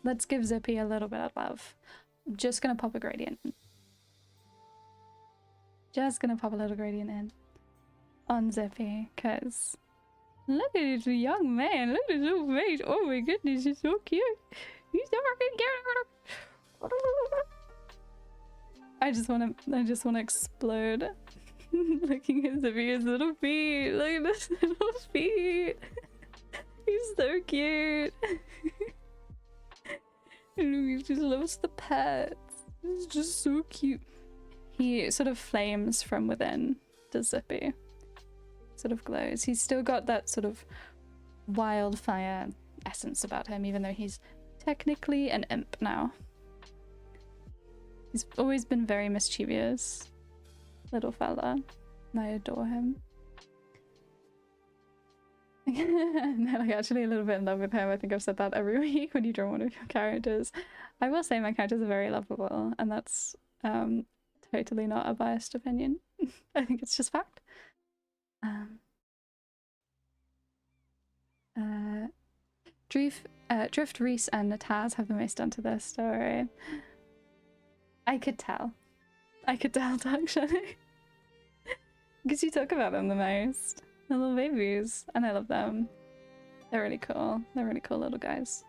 Let's give Zippy a little bit of love. I'm just gonna pop a gradient. Just gonna pop a little gradient in on Zippy, because look at this young man. Look at his little face. Oh my goodness, he's so cute. He's so fucking cute. I just wanna explode. Looking at Zippy's little feet. Look at his little feet. He's so cute. And he just loves the pets. He's just so cute. He sort of flames from within, does Zippy. Sort of glows. He's still got that sort of wildfire essence about him, even though he's technically an imp now. He's always been very mischievous, little fella. And I adore him. I'm like actually a little bit in love with him. I think I've said that every week when you draw one of your characters. I will say my characters are very lovable, and that's totally not a biased opinion. I think it's just fact. Drift, Reese, and Nataz have the most done to this story. I could tell. I could tell, actually. Because you talk about them the most. They're little babies, and I love them. They're really cool. They're really cool little guys.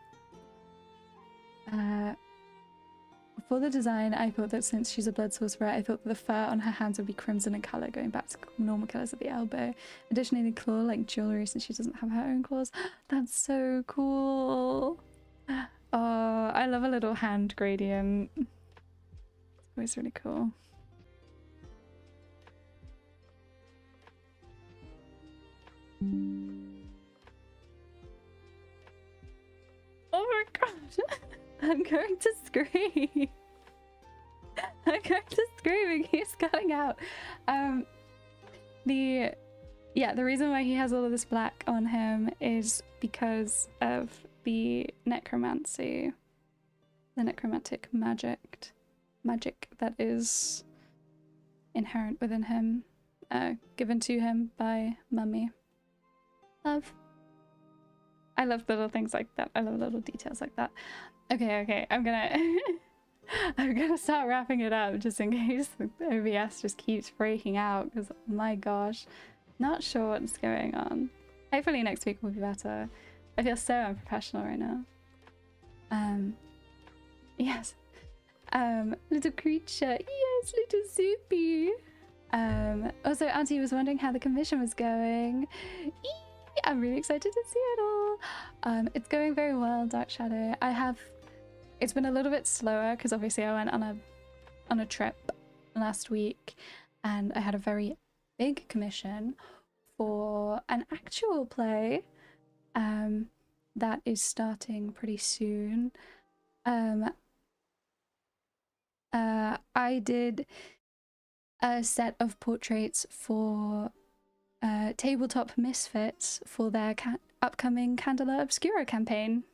For the design, I thought that since she's a blood sorcerer, I thought that the fur on her hands would be crimson in colour, going back to normal colours at the elbow. Additionally, the claw like jewellery since she doesn't have her own claws. That's so cool. Oh, I love a little hand gradient. It's always really cool. Oh my god. I'm going to scream. I'm going to scream. He's cutting out. The reason why he has all of this black on him is because of the necromancy, the necromantic magic that is inherent within him, given to him by Mummy. Love. I love little things like that. I love little details like that. Okay, I'm gonna start wrapping it up just in case the OBS just keeps breaking out, because my gosh, not sure what's going on. Hopefully next week will be better. I feel so unprofessional right now. Yes. Little creature. Yes, little Soupy. Also, Auntie was wondering how the commission was going. I'm really excited to see it all. It's going very well, Dark Shadow. It's been a little bit slower because obviously I went on a trip last week and I had a very big commission for an actual play that is starting pretty soon. I did a set of portraits for Tabletop Misfits for their upcoming Candela Obscura campaign.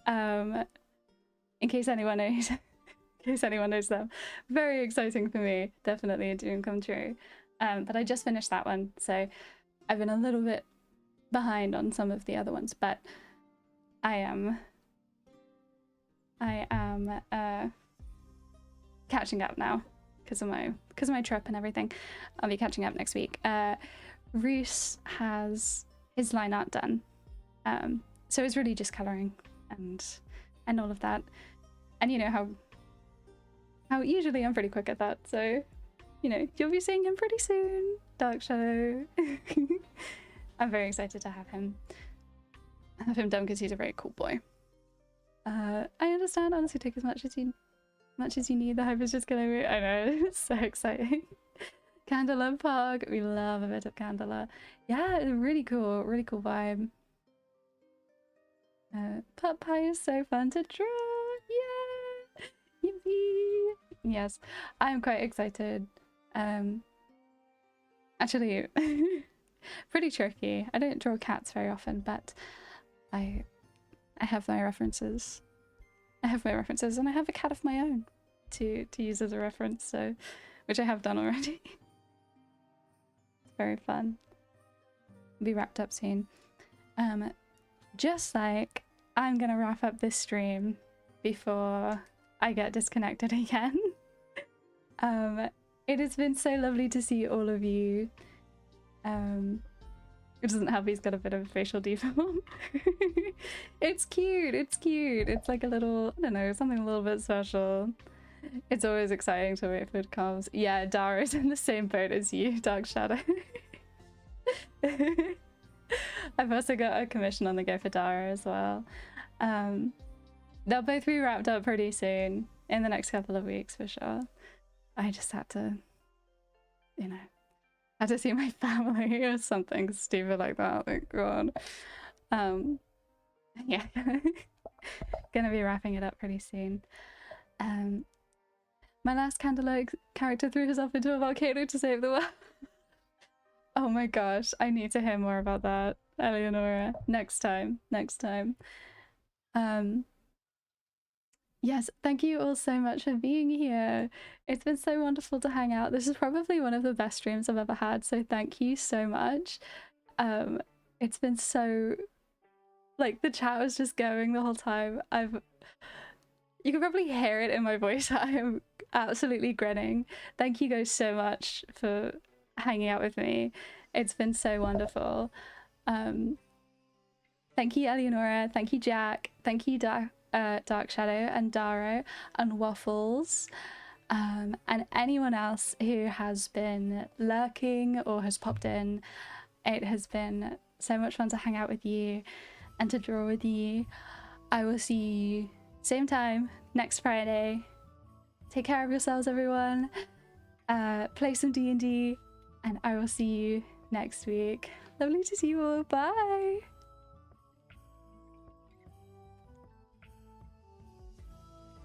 In case anyone knows them. Very exciting for me. Definitely a dream come true. But I just finished that one, so I've been a little bit behind on some of the other ones, but I am catching up now because of my trip and everything. I'll be catching up next week. Roos has his line art done, so it's really just colouring and all of that. And you know how usually I'm pretty quick at that, so you know you'll be seeing him pretty soon, Dark Shadow. I'm very excited to have him done because he's a very cool boy. I understand. Honestly, take as much as you need. The hype is just gonna be. I know, it's so exciting. Candela Pog, we love a bit of Candela. Yeah, really cool vibe. Pup pie is so fun to draw. Yeah, yippee. Yes, I'm quite excited. Actually, pretty tricky. I don't draw cats very often, but I have my references. And I have a cat of my own to use as a reference, so which I have done already. It's very fun. It'll be wrapped up soon. Just like I'm gonna wrap up this stream before I get disconnected again. It has been so lovely to see all of you. It doesn't help he's got a bit of facial deform. It's cute, it's cute. It's like a little, I don't know, something a little bit special. It's always exciting to wait for it comes. Yeah, Dara's in the same boat as you, Dark Shadow. I've also got a commission on the go for Dara as well. They'll both be wrapped up pretty soon, in the next couple of weeks for sure. I just had to, you know, had to see my family or something stupid like that. Like, God. Yeah. Gonna be wrapping it up pretty soon. My last Candela character threw herself into a volcano to save the world. Oh my gosh, I need to hear more about that, Eleonora. Next time. Yes, thank you all so much for being here. It's been so wonderful to hang out. This is probably one of the best streams I've ever had, so thank you so much. It's been so, like, the chat was just going the whole time. You can probably hear it in my voice. I am absolutely grinning. Thank you guys so much for hanging out with me. It's been so wonderful. Thank you, Eleonora. Thank you, Jack. Thank you, Dark Shadow and Daro and Waffles, and anyone else who has been lurking or has popped in. It has been so much fun to hang out with you and to draw with you. I will see you same time next Friday. Take care of yourselves, everyone. Play some D&D, and I will see you next week. Lovely to see you all. Bye.